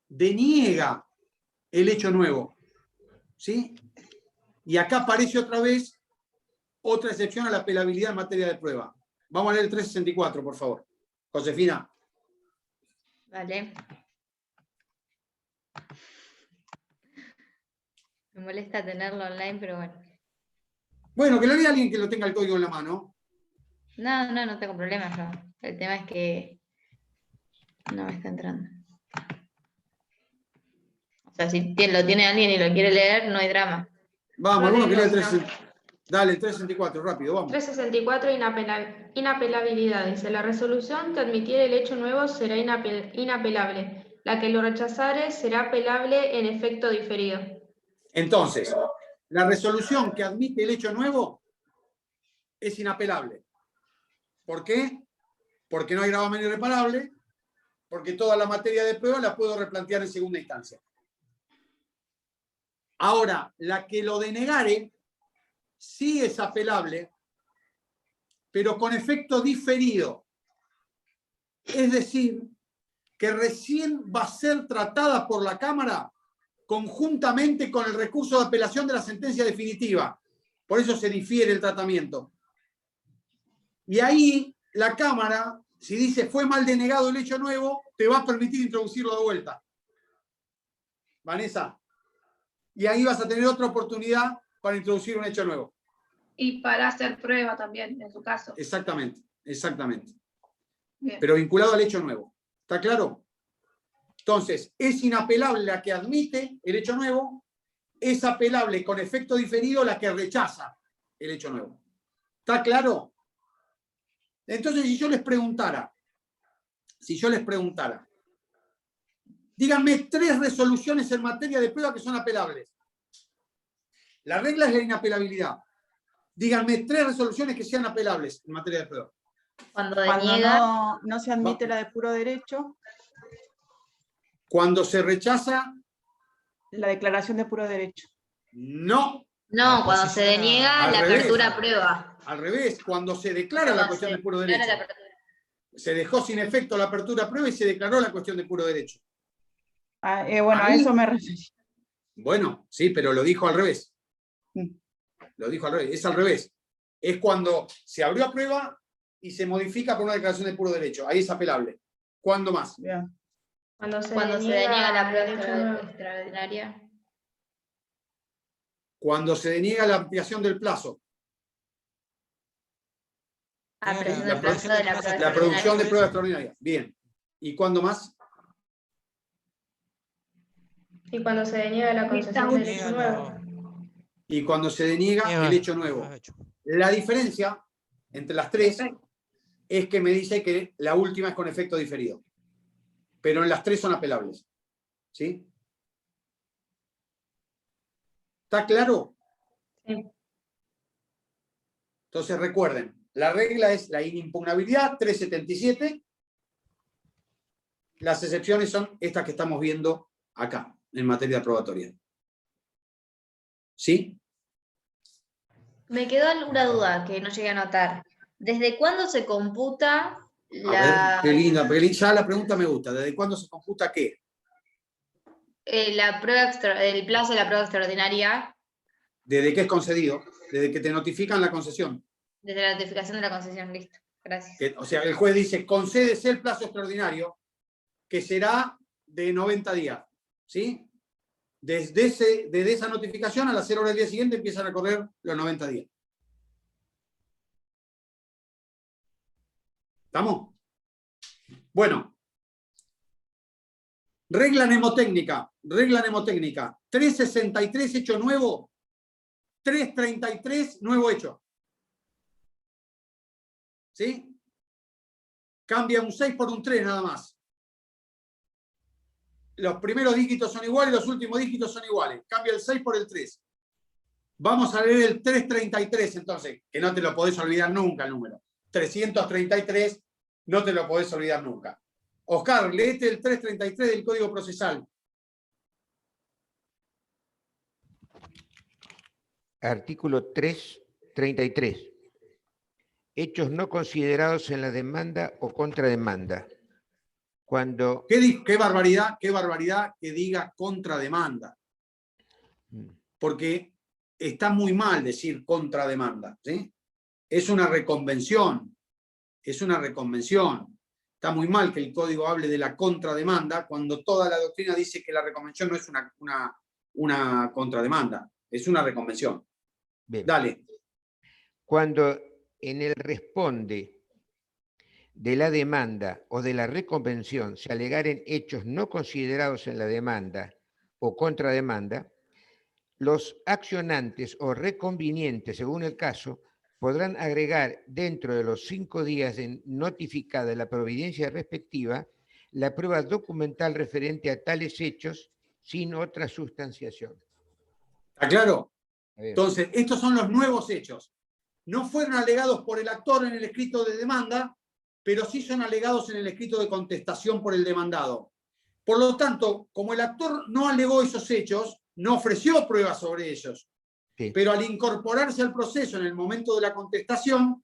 el hecho nuevo. ¿Sí? Y acá aparece otra vez otra excepción a la apelabilidad en materia de prueba. Vamos a leer el 364, por favor. Josefina. Vale. Me molesta tenerlo online, pero bueno. Bueno, que lo lea alguien que lo tenga el código en la mano. No tengo problema yo. El tema es que no me está entrando. O sea, si lo tiene alguien y lo quiere leer, no hay drama. Vamos, No alguno que lea el tengo, 364. Dale, el 364, rápido, vamos. 364, inapelabilidad. Dice, la resolución que admitiere el hecho nuevo será inapelable. La que lo rechazare será apelable en efecto diferido. Entonces, la resolución que admite el hecho nuevo es inapelable. ¿Por qué? Porque no hay gravamen irreparable, porque toda la materia de prueba la puedo replantear en segunda instancia. Ahora, la que lo denegare sí es apelable, pero con efecto diferido. Es decir, que recién va a ser tratada por la Cámara conjuntamente con el recurso de apelación de la sentencia definitiva. Por eso se difiere el tratamiento. Y ahí la Cámara, si dice fue mal denegado el hecho nuevo, te va a permitir introducirlo de vuelta. Vanessa. Y ahí vas a tener otra oportunidad para introducir un hecho nuevo. Y para hacer prueba también, en su caso. Exactamente. Bien. Pero vinculado al hecho nuevo. ¿Está claro? Entonces, es inapelable la que admite el hecho nuevo, es apelable con efecto diferido la que rechaza el hecho nuevo. ¿Está claro? Entonces, si yo les preguntara, díganme 3 resoluciones en materia de prueba que son apelables. La regla es la inapelabilidad. Díganme 3 resoluciones que sean apelables en materia de prueba. Cuando Cuando deniega, no se admite la de puro derecho, Cuando se rechaza, la declaración de puro derecho. no. no, cuando se deniega Al la revés. apertura a prueba. Al revés, cuando se declara la cuestión de puro derecho. Declara la apertura. Se dejó sin efecto la apertura a prueba y se declaró la cuestión de puro derecho. Bueno, a Ahí- eso me refiero. Bueno, sí, pero lo dijo al revés. Mm. Lo dijo al revés. Es al revés. Es cuando se abrió a prueba y se modifica por una declaración de puro derecho. Ahí es apelable. ¿Cuándo más? Bien. Cuando se deniega la prueba el hecho nuevo. extraordinaria. Cuando se deniega la ampliación del plazo. Apreciación La del plazo de la prueba La producción de extraordinaria. prueba extraordinaria. Bien. ¿Y cuándo más? Y cuando se deniega la concesión del hecho nuevo. Y cuando se deniega el hecho nuevo. La diferencia entre las 3 es que me dice que la última es con efecto diferido. Pero en las 3 son apelables. ¿Sí? ¿Está claro? Sí. Entonces recuerden, la regla es la inimpugnabilidad 377. Las excepciones son estas que estamos viendo acá, en materia probatoria. ¿Sí? Me quedó alguna duda que no llegué a anotar. ¿Desde cuándo se computa A ver, qué linda. Ya la pregunta me gusta. ¿Desde cuándo se computa qué? el plazo de la prueba extraordinaria? Desde que es concedido, desde que te notifican la concesión. Desde la notificación de la concesión, listo. Gracias. O sea, el juez dice, concédese el plazo extraordinario, que será de 90 días. ¿Sí? Desde esa notificación, a las 0 horas del día siguiente, empiezan a correr los 90 días. ¿Estamos? Bueno. Regla mnemotécnica. 363 hecho nuevo. 333 nuevo hecho. ¿Sí? Cambia un 6 por un 3 nada más. Los primeros dígitos son iguales, los últimos dígitos son iguales. Cambia el 6 por el 3. Vamos a leer el 333 entonces, que no te lo podés olvidar nunca el número. 333, no te lo podés olvidar nunca. Oscar, léete el 333 del Código Procesal. Artículo 333. Hechos no considerados en la demanda o contrademanda. Cuando... Qué barbaridad que diga contrademanda. Porque está muy mal decir contrademanda, ¿sí? Es una reconvención. Es una reconvención. Está muy mal que el código hable de la contrademanda cuando toda la doctrina dice que la reconvención no es una contrademanda, es una reconvención. Bien. Dale. Cuando en el responde de la demanda o de la reconvención se alegaren hechos no considerados en la demanda o contrademanda, los accionantes o reconvinientes, según el caso, podrán agregar dentro de los 5 días de notificada la providencia respectiva la prueba documental referente a tales hechos sin otra sustanciación. ¿Está claro? Entonces, estos son los nuevos hechos. No fueron alegados por el actor en el escrito de demanda, pero sí son alegados en el escrito de contestación por el demandado. Por lo tanto, como el actor no alegó esos hechos, no ofreció pruebas sobre ellos. Sí. Pero al incorporarse al proceso en el momento de la contestación,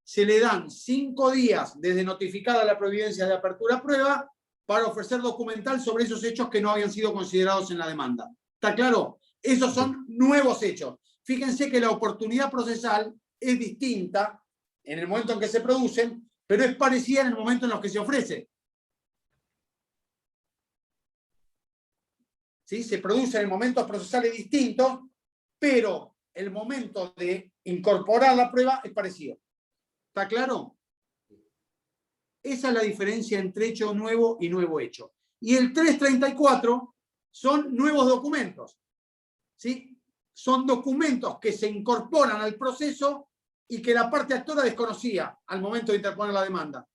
se le dan 5 días desde notificada la providencia de apertura a prueba para ofrecer documental sobre esos hechos que no habían sido considerados en la demanda. ¿Está claro? Esos son nuevos hechos. Fíjense que la oportunidad procesal es distinta en el momento en que se producen, pero es parecida en el momento en los que se ofrece. ¿Sí? Se producen en momentos procesales distintos, pero el momento de incorporar la prueba es parecido. ¿Está claro? Esa es la diferencia entre hecho nuevo y nuevo hecho. Y el 334 son nuevos documentos. ¿Sí? Son documentos que se incorporan al proceso y que la parte actora desconocía al momento de interponer la demanda.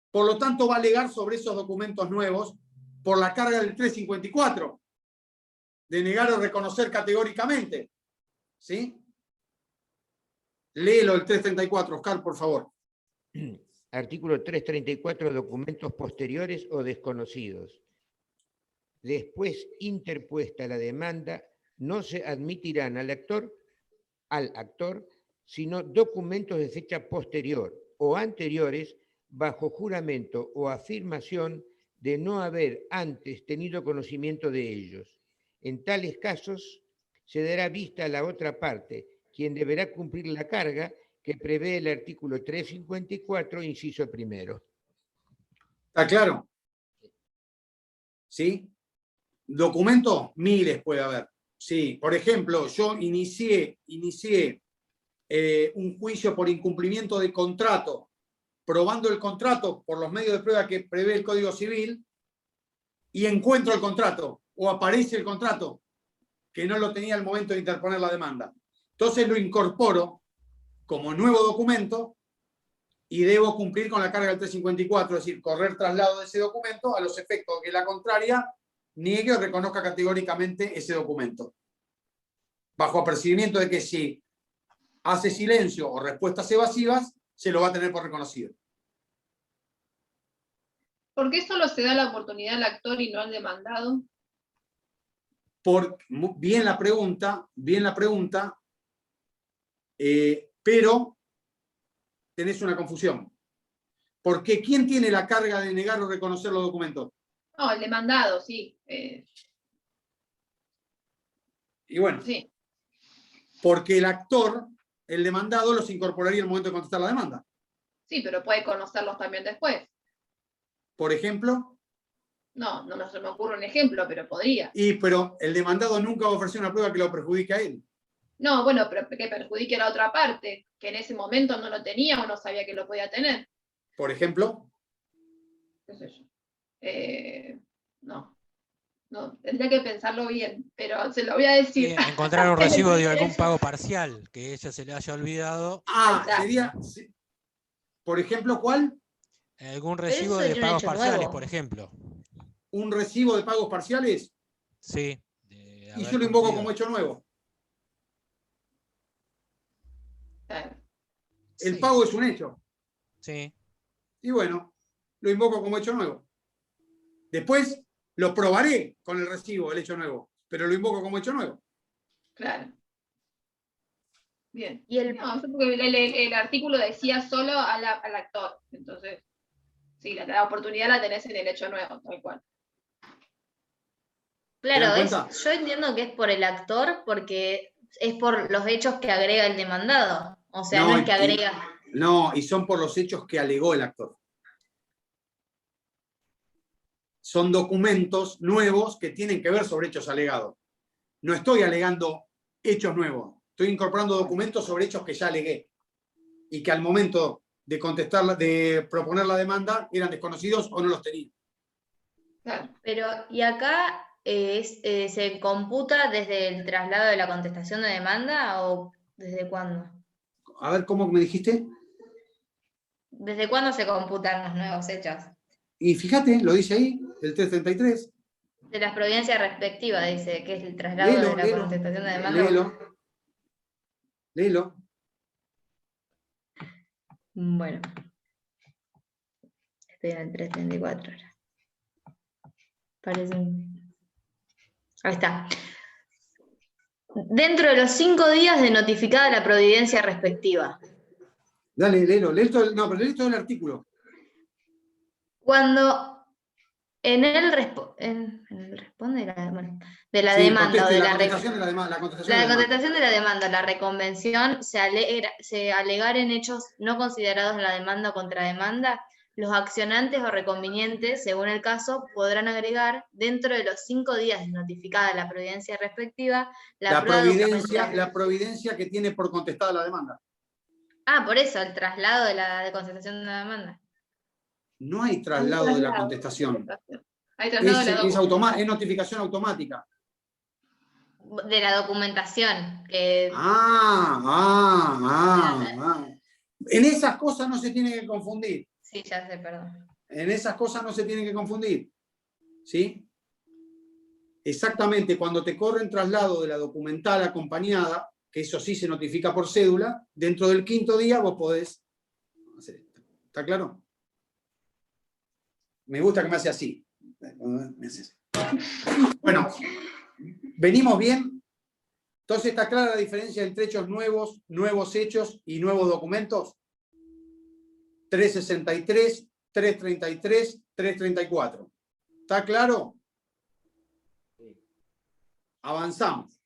Por lo tanto, va a alegar sobre esos documentos nuevos por la carga del 354, de negar o reconocer categóricamente. ¿Sí? Léelo el 334, Oscar, por favor. Artículo 334, documentos posteriores o desconocidos. Después interpuesta la demanda, no se admitirán al actor, sino documentos de fecha posterior o anteriores bajo juramento o afirmación de no haber antes tenido conocimiento de ellos. En tales casos, se dará vista a la otra parte, quien deberá cumplir la carga que prevé el artículo 354, inciso primero. ¿Está claro? ¿Sí? Documentos, miles puede haber. Sí, por ejemplo, yo inicié un juicio por incumplimiento de contrato, probando el contrato por los medios de prueba que prevé el Código Civil, y encuentro el contrato, o aparece el contrato, que no lo tenía al momento de interponer la demanda. Entonces lo incorporo como nuevo documento y debo cumplir con la carga del 354, es decir, correr traslado de ese documento a los efectos que la contraria niegue o reconozca categóricamente ese documento. Bajo apercibimiento de que si hace silencio o respuestas evasivas, se lo va a tener por reconocido. ¿Por qué solo se da la oportunidad al actor y no al demandado? Bien la pregunta, pero tenés una confusión. Porque ¿quién tiene la carga de negar o reconocer los documentos? No, el demandado, sí. Y bueno, sí. Porque el actor, el demandado, los incorporaría en el momento de contestar la demanda. Sí, pero puede conocerlos también después. Por ejemplo, No se me ocurre un ejemplo, pero podría. pero el demandado nunca va a ofrecer una prueba que lo perjudique a él. No, bueno, pero que perjudique a la otra parte, que en ese momento no lo tenía o no sabía que lo podía tener. Por ejemplo, ¿Qué sé yo? No, tendría que pensarlo bien, pero se lo voy a decir. Sí, encontrar un recibo de algún pago parcial que ella se le haya olvidado. sería, por ejemplo, ¿cuál? Algún Pero recibo eso de sería un pagos hecho parciales, nuevo. por ejemplo. ¿Un recibo de pagos parciales? Sí. Y yo lo invoco como hecho nuevo. El pago es un hecho. Sí. Y bueno, lo invoco como hecho nuevo. Después lo probaré con el recibo, el hecho nuevo, pero lo invoco como hecho nuevo. Claro. Bien. Y el, No, porque el artículo decía solo al actor. Entonces, sí, la oportunidad la tenés en el hecho nuevo, tal cual. Claro, dan cuenta? yo entiendo que es por el actor porque es por los hechos que agrega el demandado. O sea, no es que agrega. Y son por los hechos que alegó el actor. Son documentos nuevos que tienen que ver sobre hechos alegados. No estoy alegando hechos nuevos. Estoy incorporando documentos sobre hechos que ya alegué y que al momento de contestar, de proponer la demanda, eran desconocidos o no los tenía. Claro. Pero, ¿y acá se computa desde el traslado de la contestación de demanda o desde cuándo? A ver, ¿cómo me dijiste? ¿Desde cuándo se computan los nuevos hechos? Y fíjate, lo dice ahí, el 333. De las providencias respectivas, dice, que es el traslado de la contestación de demanda. Léelo. Bueno. Estoy en el 334 ahora. Parece un... Ahí está. Dentro de los 5 días de notificada la providencia respectiva. Dale, léelo. Lee todo el artículo. Cuando en el responde de la Sí, demanda o de la la contestación de la demanda. la contestación de la demanda, la reconvención, se alegaren hechos no considerados en la demanda o contrademanda, los accionantes o reconvenientes, según el caso, podrán agregar, dentro de los 5 días de notificada la providencia respectiva, la providencia que tiene por contestada la demanda. Ah, por eso, el traslado de la contestación de la demanda. No hay traslado de la contestación. Hay traslado de la documentación. Es notificación automática. De la documentación. En esas cosas no se tiene que confundir. Sí, ya sé, perdón. En esas cosas no se tienen que confundir. ¿Sí? Exactamente, cuando te corren traslado de la documental acompañada, que eso sí se notifica por cédula, dentro del 5.º día vos podés hacer esto. ¿Está claro? Me gusta que me hace así. Bueno, ¿venimos bien? Entonces, ¿está clara la diferencia entre hechos nuevos, nuevos hechos y nuevos documentos? 363, 333, 334. ¿Está claro? Avanzamos.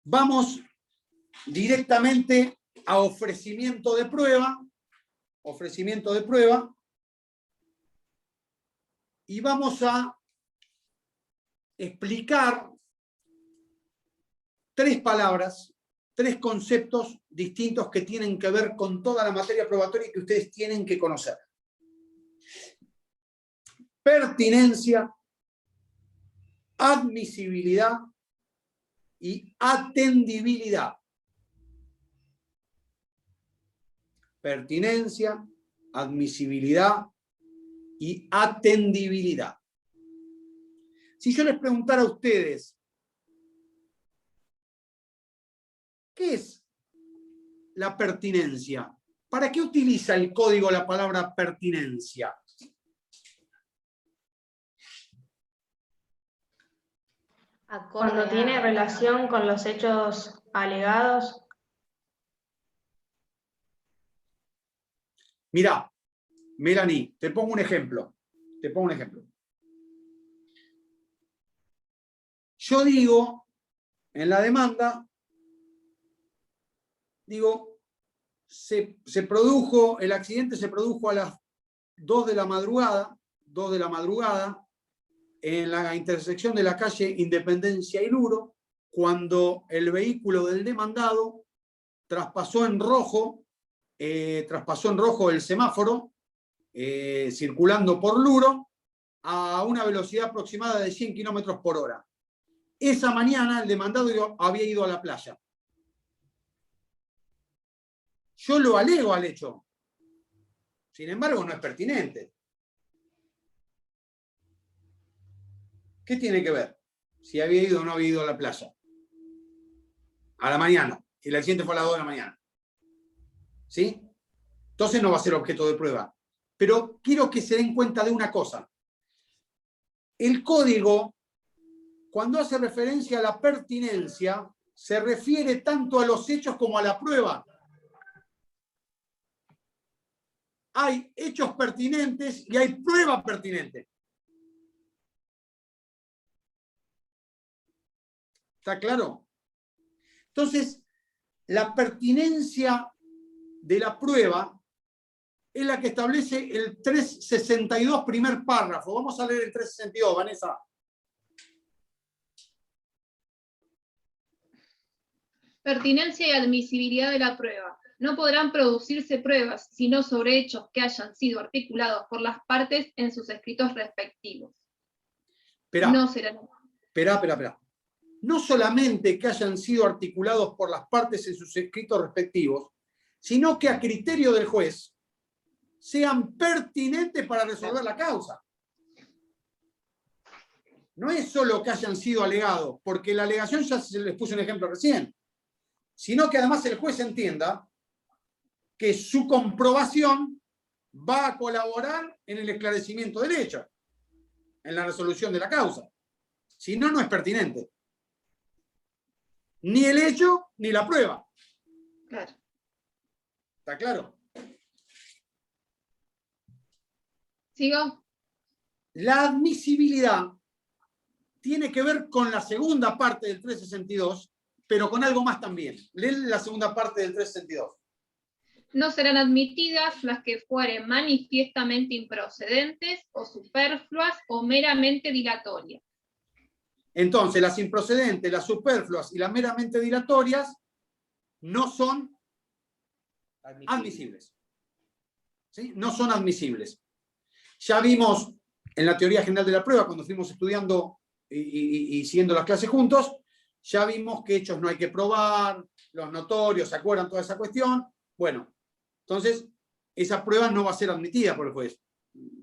Vamos directamente a ofrecimiento de prueba. Y vamos a explicar 3 palabras, 3 conceptos distintos que tienen que ver con toda la materia probatoria y que ustedes tienen que conocer. Pertinencia, admisibilidad y atendibilidad. Pertinencia, admisibilidad y atendibilidad. Si yo les preguntara a ustedes, ¿qué es la pertinencia? ¿Para qué utiliza el código la palabra pertinencia? Cuando tiene relación con los hechos alegados. Mirá, Melanie, te pongo un ejemplo. yo digo, en la demanda, digo, el accidente se produjo a las 2 de la madrugada, en la intersección de la calle Independencia y Luro, cuando el vehículo del demandado traspasó en rojo el semáforo, circulando por Luro, a una velocidad aproximada de 100 kilómetros por hora. Esa mañana el demandado había ido a la playa. Yo lo alego al hecho. Sin embargo, no es pertinente. ¿Qué tiene que ver? Si había ido o no había ido a la playa. A la mañana. El accidente fue a las 2 de la mañana. ¿Sí? Entonces no va a ser objeto de prueba. Pero quiero que se den cuenta de una cosa. El código, cuando hace referencia a la pertinencia, se refiere tanto a los hechos como a la prueba. Hay hechos pertinentes y hay prueba pertinente. ¿Está claro? Entonces, la pertinencia de la prueba es la que establece el 362, primer párrafo. Vamos a leer el 362, Vanessa. Pertinencia y admisibilidad de la prueba. No podrán producirse pruebas, sino sobre hechos que hayan sido articulados por las partes en sus escritos respectivos. No serán... Espera. No solamente que hayan sido articulados por las partes en sus escritos respectivos, sino que a criterio del juez sean pertinentes para resolver la causa. No es solo que hayan sido alegados, porque la alegación ya se les puse un ejemplo recién, sino que además el juez entienda que su comprobación va a colaborar en el esclarecimiento del hecho, en la resolución de la causa. Si no, no es pertinente. Ni el hecho, ni la prueba. Claro. ¿Está claro? ¿Sigo? La admisibilidad tiene que ver con la segunda parte del 362, pero con algo más también. Leen la segunda parte del 362. No serán admitidas las que fueren manifiestamente improcedentes o superfluas o meramente dilatorias. Entonces, las improcedentes, las superfluas y las meramente dilatorias no son admisibles. ¿Sí? No son admisibles. Ya vimos en la teoría general de la prueba, cuando fuimos estudiando y siguiendo las clases juntos, ya vimos que hechos no hay que probar, los notorios, ¿se acuerdan toda esa cuestión? Bueno, entonces, esa prueba no va a ser admitida por el juez.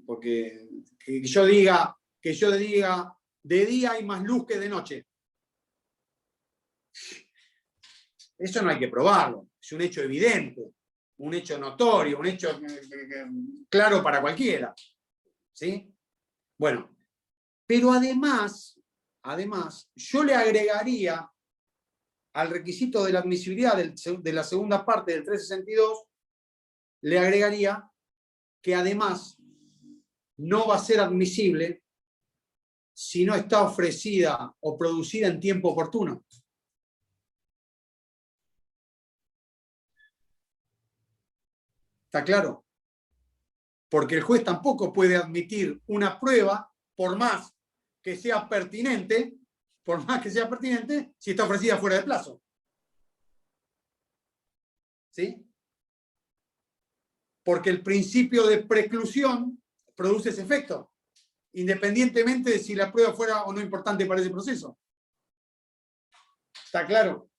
Porque que yo diga, de día hay más luz que de noche. Eso no hay que probarlo. Es un hecho evidente, un hecho notorio, un hecho claro para cualquiera. ¿Sí? Bueno, pero además, yo le agregaría al requisito de la admisibilidad de la segunda parte del 362, le agregaría que además no va a ser admisible si no está ofrecida o producida en tiempo oportuno. ¿Está claro? Porque el juez tampoco puede admitir una prueba, por más que sea pertinente, si está ofrecida fuera de plazo. ¿Sí? Porque el principio de preclusión produce ese efecto, independientemente de si la prueba fuera o no importante para ese proceso. ¿Está claro?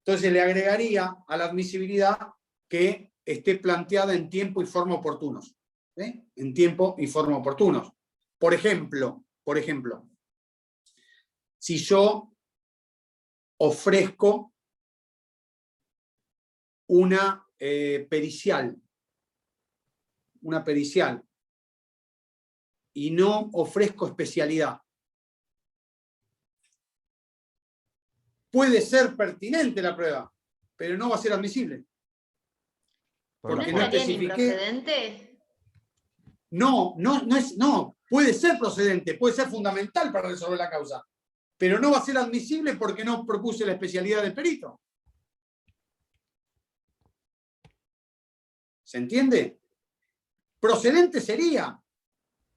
Entonces le agregaría a la admisibilidad que esté planteada en tiempo y forma oportunos. ¿Sí? En tiempo y forma oportunos. Por ejemplo, si yo ofrezco una pericial, y no ofrezco especialidad, puede ser pertinente la prueba, pero no va a ser admisible. Porque no especifiqué. No, puede ser procedente, puede ser fundamental para resolver la causa, pero no va a ser admisible porque no propuse la especialidad del perito. ¿Se entiende? Procedente sería,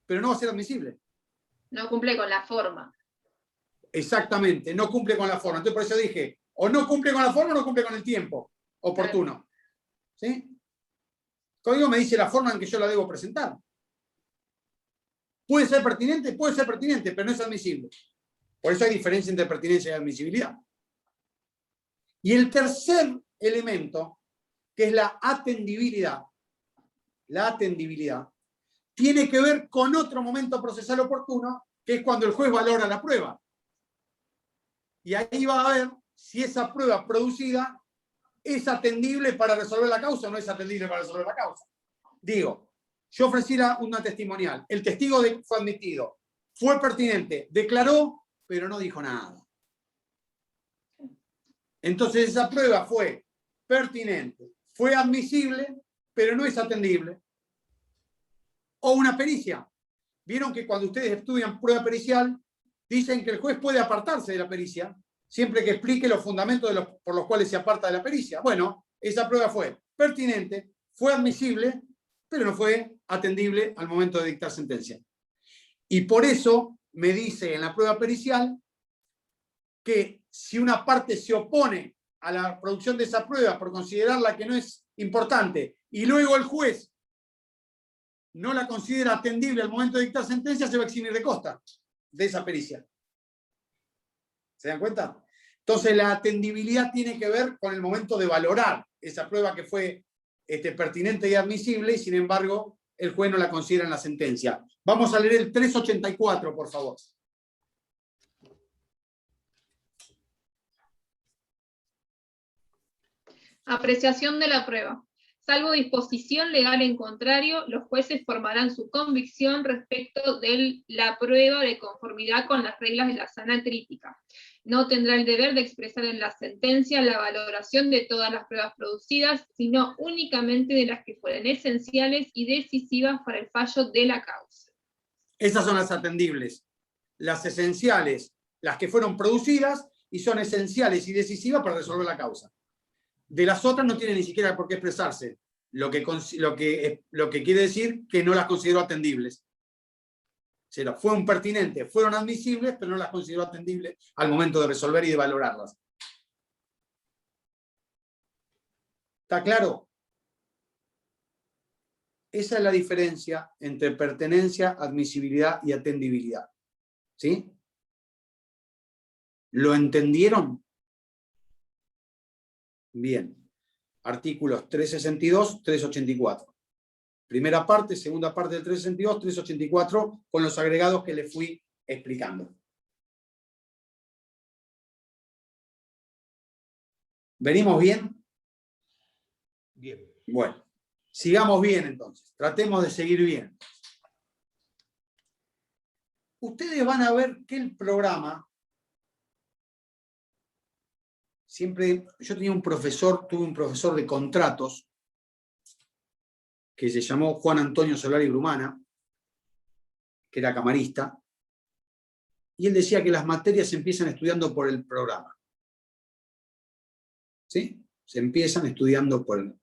pero no va a ser admisible. No cumple con la forma. Exactamente, no cumple con la forma. Entonces por eso dije, o no cumple con la forma o no cumple con el tiempo oportuno. ¿Sí? El código me dice la forma en que yo la debo presentar. ¿Puede ser pertinente? Puede ser pertinente, pero no es admisible. Por eso hay diferencia entre pertinencia y admisibilidad. Y el tercer elemento, que es la atendibilidad, tiene que ver con otro momento procesal oportuno, que es cuando el juez valora la prueba. Y ahí va a ver si esa prueba producida es atendible para resolver la causa o no es atendible para resolver la causa. Digo, yo ofrecí una testimonial, el testigo fue admitido, fue pertinente, declaró, pero no dijo nada. Entonces esa prueba fue pertinente, fue admisible, pero no es atendible. O una pericia. Vieron que cuando ustedes estudian prueba pericial, dicen que el juez puede apartarse de la pericia, siempre que explique los fundamentos por los cuales se aparta de la pericia. Bueno, esa prueba fue pertinente, fue admisible, pero no fue atendible al momento de dictar sentencia. Y por eso me dice en la prueba pericial que si una parte se opone a la producción de esa prueba por considerarla que no es importante, y luego el juez no la considera atendible al momento de dictar sentencia, se va a eximir de costa de esa pericia. ¿Se dan cuenta? Entonces la atendibilidad tiene que ver con el momento de valorar esa prueba que fue pertinente y admisible, y sin embargo el juez no la considera en la sentencia. Vamos a leer el 384, por favor. Apreciación de la prueba. Salvo disposición legal en contrario, los jueces formarán su convicción respecto de la prueba de conformidad con las reglas de la sana crítica. No tendrá el deber de expresar en la sentencia la valoración de todas las pruebas producidas, sino únicamente de las que fueren esenciales y decisivas para el fallo de la causa. Esas son las atendibles. Las esenciales, las que fueron producidas y son esenciales y decisivas para resolver la causa. De las otras no tiene ni siquiera por qué expresarse, lo que quiere decir que no las considero atendibles. O sea, fueron pertinentes, fueron admisibles, pero no las considero atendibles al momento de resolver y de valorarlas. ¿Está claro? Esa es la diferencia entre pertenencia, admisibilidad y atendibilidad. ¿Sí? ¿Lo entendieron? Bien, artículos 362, 384. Primera parte, segunda parte del 362, 384, con los agregados que le fui explicando. ¿Venimos bien? Bien. Bueno, sigamos bien entonces. Tratemos de seguir bien. Ustedes van a ver que el programa... Siempre, yo tuve un profesor de contratos que se llamó Juan Antonio Solari Brumana, que era camarista, y él decía que las materias se empiezan estudiando por el programa. ¿Sí? Se empiezan estudiando por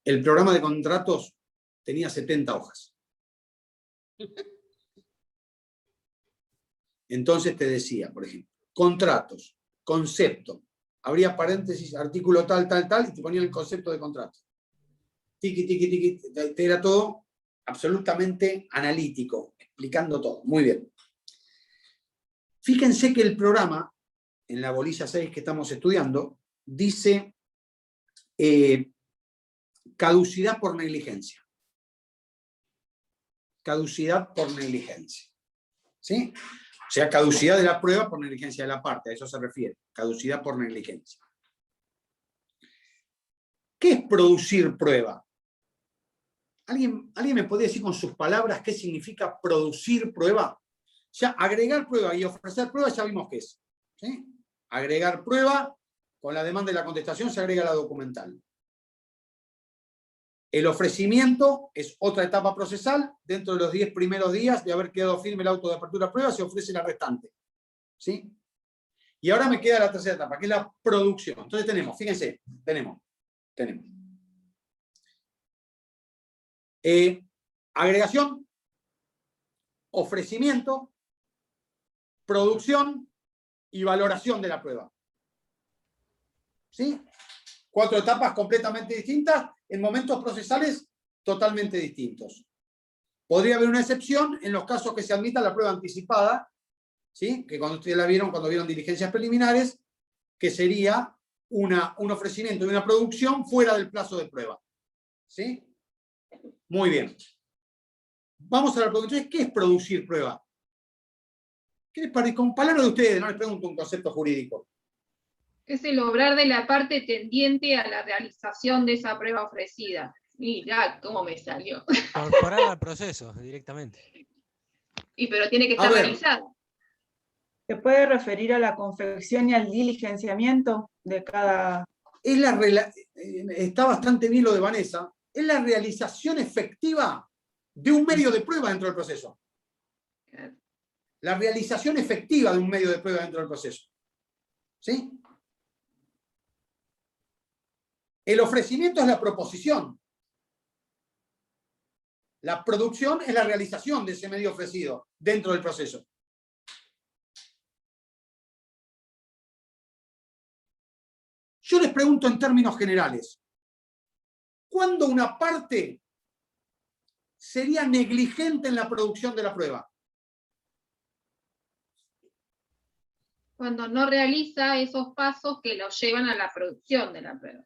el programa de contratos tenía 70 hojas. Entonces te decía, por ejemplo, contratos, concepto, habría paréntesis, artículo tal, tal, tal, y te ponía el concepto de contrato. Tiqui, tiqui, tiqui, era todo absolutamente analítico, explicando todo. Muy bien. Fíjense que el programa, en la bolilla 6 que estamos estudiando, dice caducidad por negligencia. Caducidad por negligencia. ¿Sí? O sea, caducidad de la prueba por negligencia de la parte, a eso se refiere, caducidad por negligencia. ¿Qué es producir prueba? ¿Alguien me podría decir con sus palabras qué significa producir prueba? Ya agregar prueba y ofrecer prueba ya vimos qué es. ¿Sí? Agregar prueba, con la demanda y la contestación se agrega la documental. El ofrecimiento es otra etapa procesal. Dentro de los 10 primeros días de haber quedado firme el auto de apertura a prueba, se ofrece la restante. ¿Sí? Y ahora me queda la tercera etapa, que es la producción. Entonces tenemos, fíjense, tenemos. Agregación, ofrecimiento, producción y valoración de la prueba. ¿Sí? 4 etapas completamente distintas en momentos procesales totalmente distintos. Podría haber una excepción en los casos que se admita la prueba anticipada, ¿sí? Que cuando ustedes la vieron, cuando vieron diligencias preliminares, que sería un ofrecimiento y una producción fuera del plazo de prueba. ¿Sí? Muy bien. Vamos a la producción. ¿Qué es producir prueba? ¿Qué les parece? Con palabras de ustedes, no les pregunto un concepto jurídico. Es el obrar de la parte tendiente a la realización de esa prueba ofrecida. Mirá cómo me salió. Incorporar al proceso directamente. Pero tiene que A estar ver. realizada. ¿Se puede referir a la confección y al diligenciamiento de cada... Está bastante bien lo de Vanessa. Es la realización efectiva de un medio de prueba dentro del proceso. La realización efectiva de un medio de prueba dentro del proceso. ¿Sí? El ofrecimiento es la proposición. La producción es la realización de ese medio ofrecido dentro del proceso. Yo les pregunto en términos generales, ¿cuándo una parte sería negligente en la producción de la prueba? Cuando no realiza esos pasos que lo llevan a la producción de la prueba.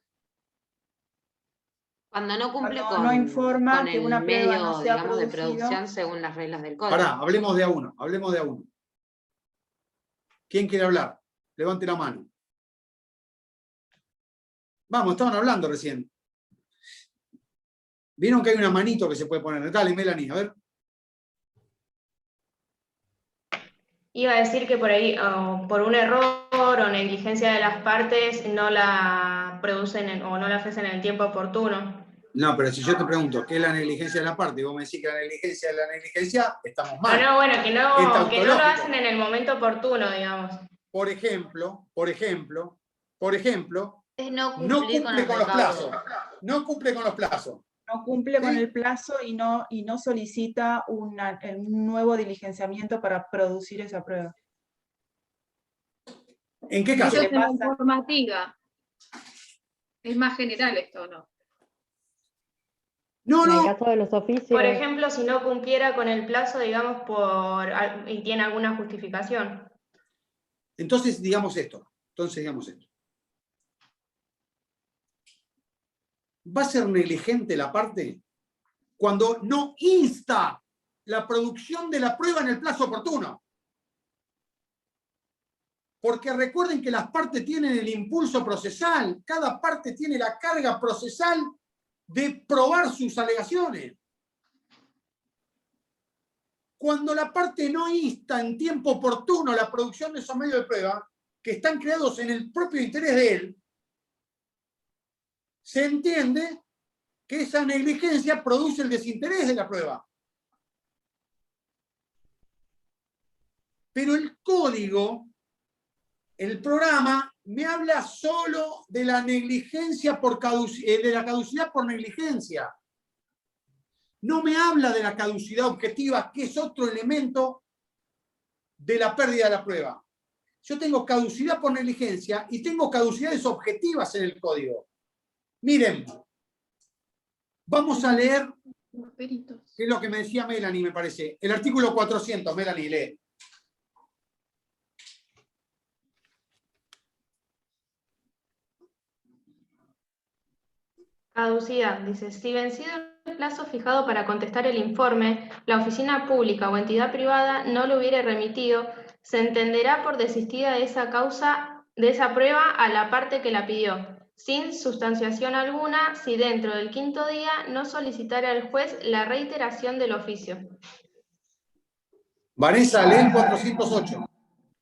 Cuando no cumple Cuando no informa con que el una prueba medio, no se ha digamos, de producido. producción según las reglas del código. Pará, hablemos de a uno. ¿Quién quiere hablar? Levante la mano. Vamos, estaban hablando recién. Vieron que hay una manito que se puede poner. Dale, Melanie, a ver. Iba a decir que por ahí, por un error o negligencia de las partes, no la producen o no la ofrecen en el tiempo oportuno. No, pero si yo te pregunto, ¿qué es la negligencia de la parte? Y vos me decís que la negligencia es la negligencia, estamos mal. No, bueno, que Es no lo tautológico. hacen en el momento oportuno, digamos. Por ejemplo, Es no no cumplir con cumple el con los recaudo. plazos. No cumple con los plazos. No cumple con ¿Sí? el plazo y no solicita un nuevo diligenciamiento para producir esa prueba. ¿En qué ¿Qué caso? Eso le es en la pasa? informativa. Es más general esto, ¿no? No, En el no. caso de los oficios, Por ejemplo, si no cumpliera con el plazo, digamos, y tiene alguna justificación. Entonces, digamos esto. ¿Va a ser negligente la parte cuando no insta la producción de la prueba en el plazo oportuno? Porque recuerden que las partes tienen el impulso procesal. Cada parte tiene la carga procesal de probar sus alegaciones. Cuando la parte no insta en tiempo oportuno la producción de esos medios de prueba, que están creados en el propio interés de él, se entiende que esa negligencia produce el desinterés de la prueba. Pero el código, el programa, me habla solo de la negligencia de la caducidad por negligencia. No me habla de la caducidad objetiva, que es otro elemento de la pérdida de la prueba. Yo tengo caducidad por negligencia y tengo caducidades objetivas en el código. Miren, vamos a leer, que es lo que me decía Melanie, me parece. El artículo 400, Melanie, lee. Caducidad, dice, si vencido el plazo fijado para contestar el informe, la oficina pública o entidad privada no lo hubiere remitido, se entenderá por desistida de esa causa, de esa prueba a la parte que la pidió, sin sustanciación alguna, si dentro del 5º día no solicitara al juez la reiteración del oficio. Vanessa, lee el 408.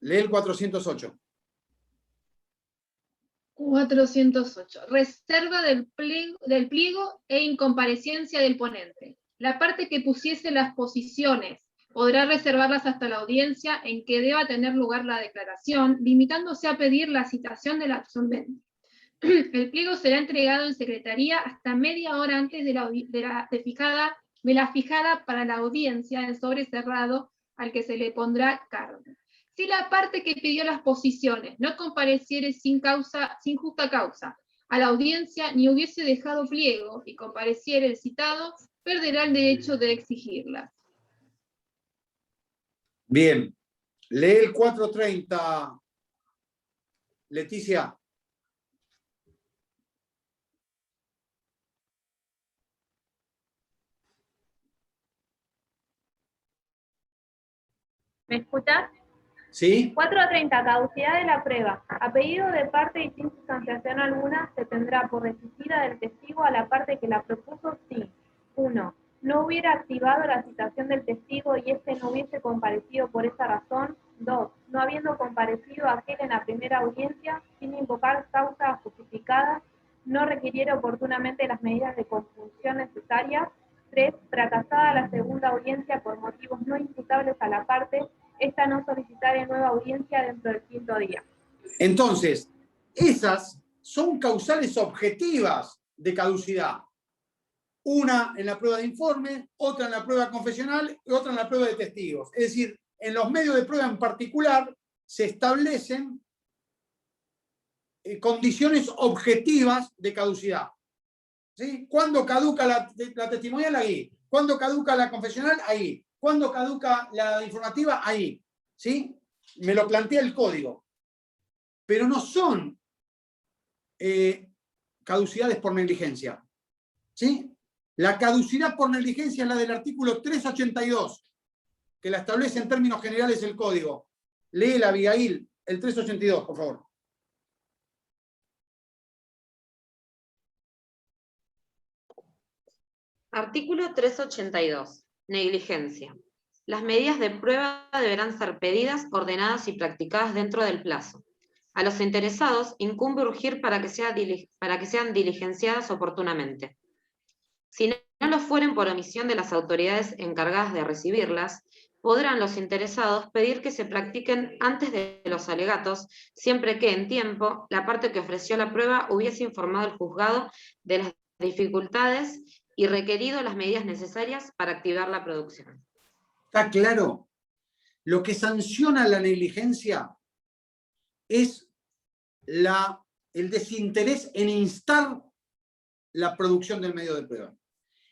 Lee el 408. 408. Reserva del pliego e incomparecencia del ponente. La parte que pusiese las posiciones Podrá reservarlas hasta la audiencia en que deba tener lugar la declaración, limitándose a pedir la citación del absolvente. El pliego será entregado en secretaría hasta media hora antes de la fijada para la audiencia en sobre cerrado al que se le pondrá cargo. Si la parte que pidió las posiciones no compareciere sin justa causa a la audiencia ni hubiese dejado pliego y compareciere el citado, perderá el derecho de exigirla. Bien, lee el 430, Leticia. ¿Me escuchas? ¿Sí? 430. Caducidad de la prueba. A pedido de parte y sin sustanciación alguna, se tendrá por desistida del testigo a la parte que la propuso si 1. No hubiera activado la citación del testigo y éste no hubiese comparecido por esa razón. 2. No habiendo comparecido aquel en la primera audiencia, sin invocar causa justificada, no requiriera oportunamente las medidas de conjunción necesarias. 3. Fracasada la segunda audiencia por motivos no imputables a la parte, esta no solicitará nueva audiencia dentro del 5º día. Entonces, esas son causales objetivas de caducidad. Una en la prueba de informe, otra en la prueba confesional y otra en la prueba de testigos. Es decir, en los medios de prueba en particular se establecen condiciones objetivas de caducidad. ¿Sí? ¿Cuándo caduca la testimonial? Ahí. ¿Cuándo caduca la confesional? Ahí. ¿Cuándo caduca la informativa? Ahí. ¿Sí? Me lo plantea el código. Pero no son caducidades por negligencia. ¿Sí? La caducidad por negligencia es la del artículo 382, que la establece en términos generales el código. Léela, Abigail, el 382, por favor. Artículo 382. Negligencia. Las medidas de prueba deberán ser pedidas, ordenadas y practicadas dentro del plazo. A los interesados incumbe urgir para que sean diligenciadas oportunamente. Si no lo fueren por omisión de las autoridades encargadas de recibirlas, podrán los interesados pedir que se practiquen antes de los alegatos, siempre que en tiempo la parte que ofreció la prueba hubiese informado al juzgado de las dificultades y requerido las medidas necesarias para activar la producción. ¿Está claro? Lo que sanciona la negligencia es el desinterés en instar la producción del medio de prueba.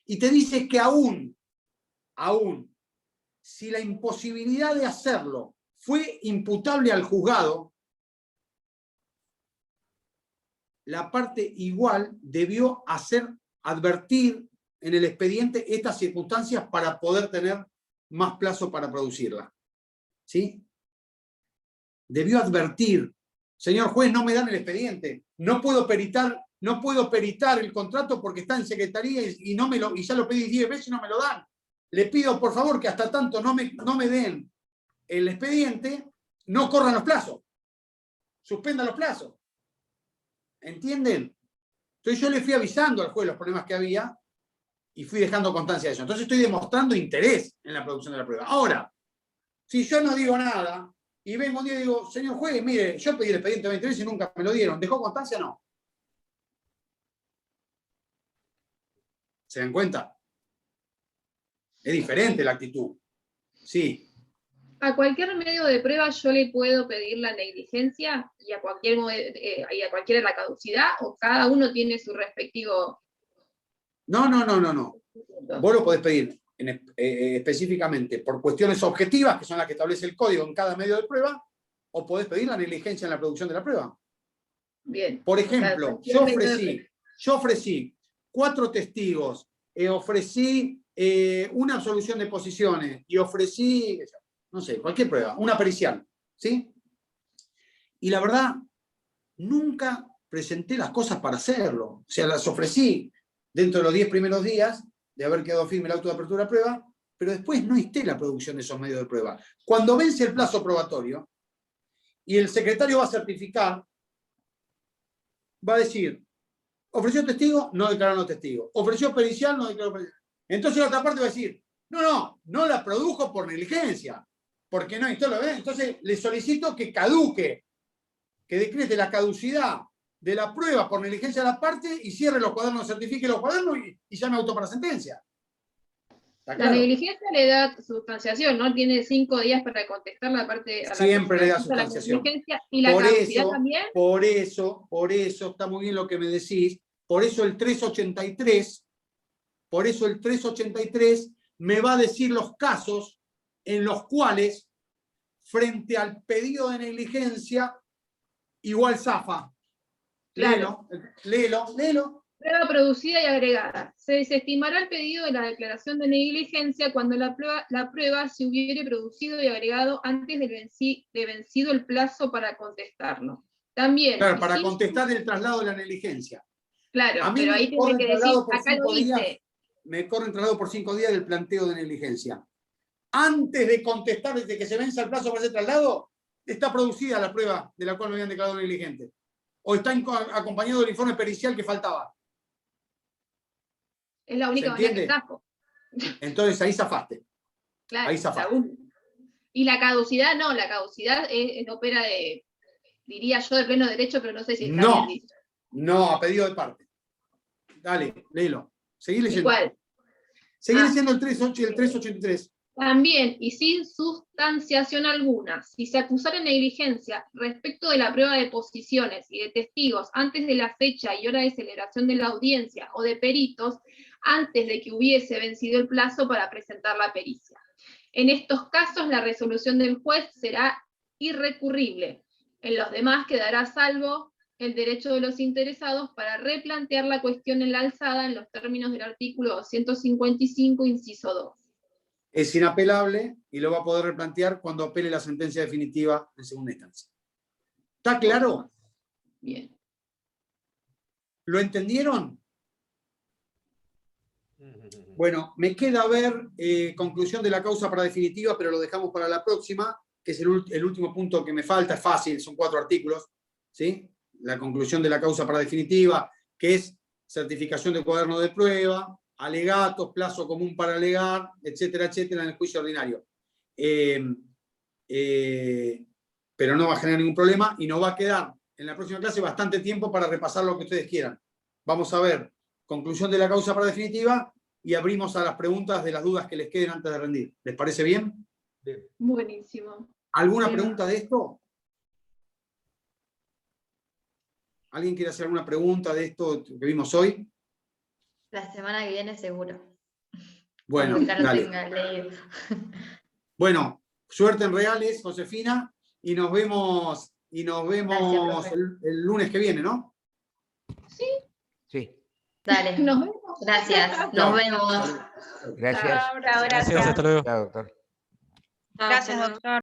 Y te dice que aún, si la imposibilidad de hacerlo fue imputable al juzgado, la parte igual debió advertir en el expediente estas circunstancias para poder tener más plazo para producirla. ¿Sí? Debió advertir, señor juez, no me dan el expediente, no puedo peritar el contrato porque está en secretaría y ya lo pedí 10 veces y no me lo dan. Le pido, por favor, que hasta tanto no me den el expediente, no corran los plazos. Suspendan los plazos. ¿Entienden? Entonces yo le fui avisando al juez los problemas que había y fui dejando constancia de eso. Entonces estoy demostrando interés en la producción de la prueba. Ahora, si yo no digo nada y vengo un día y digo, señor juez, mire, yo pedí el expediente 20 veces y nunca me lo dieron, ¿dejó constancia? No. ¿Se dan cuenta? Es diferente la actitud. Sí. A cualquier medio de prueba yo le puedo pedir la negligencia y a cualquiera la caducidad, o cada uno tiene su respectivo. No. Vos lo podés pedir específicamente por cuestiones objetivas, que son las que establece el código en cada medio de prueba, o podés pedir la negligencia en la producción de la prueba. Bien. Por ejemplo, yo ofrecí 4 testigos, ofrecí una absolución de posiciones y ofrecí, no sé, cualquier prueba, una pericial, ¿sí? Y la verdad, nunca presenté las cosas para hacerlo. O sea, las ofrecí dentro de los 10 primeros días de haber quedado firme el auto de apertura a prueba, pero después no insté la producción de esos medios de prueba. Cuando vence el plazo probatorio y el secretario va a certificar, va a decir, ofreció testigo, no declararon testigo. Ofreció pericial, no declaró pericial. Entonces la otra parte va a decir, No la produjo por negligencia, porque no instaló. Entonces le solicito que caduque, que decrete la caducidad de la prueba por negligencia de la parte y cierre los cuadernos, certifique los cuadernos y llame auto para sentencia. ¿Está La claro? negligencia le da sustanciación, ¿no? Tiene 5 días para contestar la parte. Siempre le da la sustanciación. negligencia y la Por caducidad eso, también. por eso, está muy bien lo que me decís, por eso el 383 me va a decir los casos en los cuales, frente al pedido de negligencia, igual zafa. Claro. Léelo. Prueba producida y agregada. Se desestimará el pedido de la declaración de negligencia cuando la prueba se hubiere producido y agregado antes de vencido el plazo para contestarlo. También. Claro, para contestar el traslado de la negligencia. Claro, A mí pero me ahí tiene corren que decir, traslado por acá lo 5 días. dice. Me corren traslado por 5 días del planteo de negligencia. Antes de contestar, desde que se venza el plazo para ese traslado, está producida la prueba de la cual me habían declarado negligente. O está acompañado del informe pericial que faltaba. Es la única ¿Se manera que entiende? zafo. Entonces ahí zafaste. Claro, Ahí zafaste. y la caducidad no, la caducidad opera diría yo, de pleno derecho, pero no sé si está bien dicho. No, a pedido de parte. Dale, léelo. Seguí leyendo. ¿Cuál? Seguí leyendo el 383. También, y sin sustanciación alguna, si se acusara negligencia respecto de la prueba de posiciones y de testigos antes de la fecha y hora de celebración de la audiencia o de peritos, antes de que hubiese vencido el plazo para presentar la pericia. En estos casos, la resolución del juez será irrecurrible. En los demás quedará salvo el derecho de los interesados para replantear la cuestión en la alzada en los términos del artículo 255, inciso 2. Es inapelable y lo va a poder replantear cuando apele la sentencia definitiva en segunda instancia. ¿Está claro? Bien. ¿Lo entendieron? Bueno, me queda ver conclusión de la causa para definitiva, pero lo dejamos para la próxima, que es el último punto que me falta. Es fácil, son 4 artículos, ¿sí? La conclusión de la causa para definitiva, que es certificación de cuaderno de prueba, alegatos, plazo común para alegar, etcétera, etcétera, en el juicio ordinario. Pero no va a generar ningún problema y nos va a quedar en la próxima clase bastante tiempo para repasar lo que ustedes quieran. Vamos a ver conclusión de la causa para definitiva y abrimos a las preguntas de las dudas que les queden antes de rendir. ¿Les parece bien? Bien. Buenísimo. ¿Alguna Bien. pregunta de esto? ¿Alguien quiere hacer alguna pregunta de esto que vimos hoy? La semana que viene seguro. Bueno, Cuando ya lo dale. tenga leído. Bueno, suerte en Reales, Josefina, y nos vemos Gracias, profe. el lunes que viene, ¿no? Sí. Sí. Dale. Nos vemos. Gracias. Chao. Nos vemos. Gracias. Gracias, hasta luego. Chao, doctor. Gracias, doctor.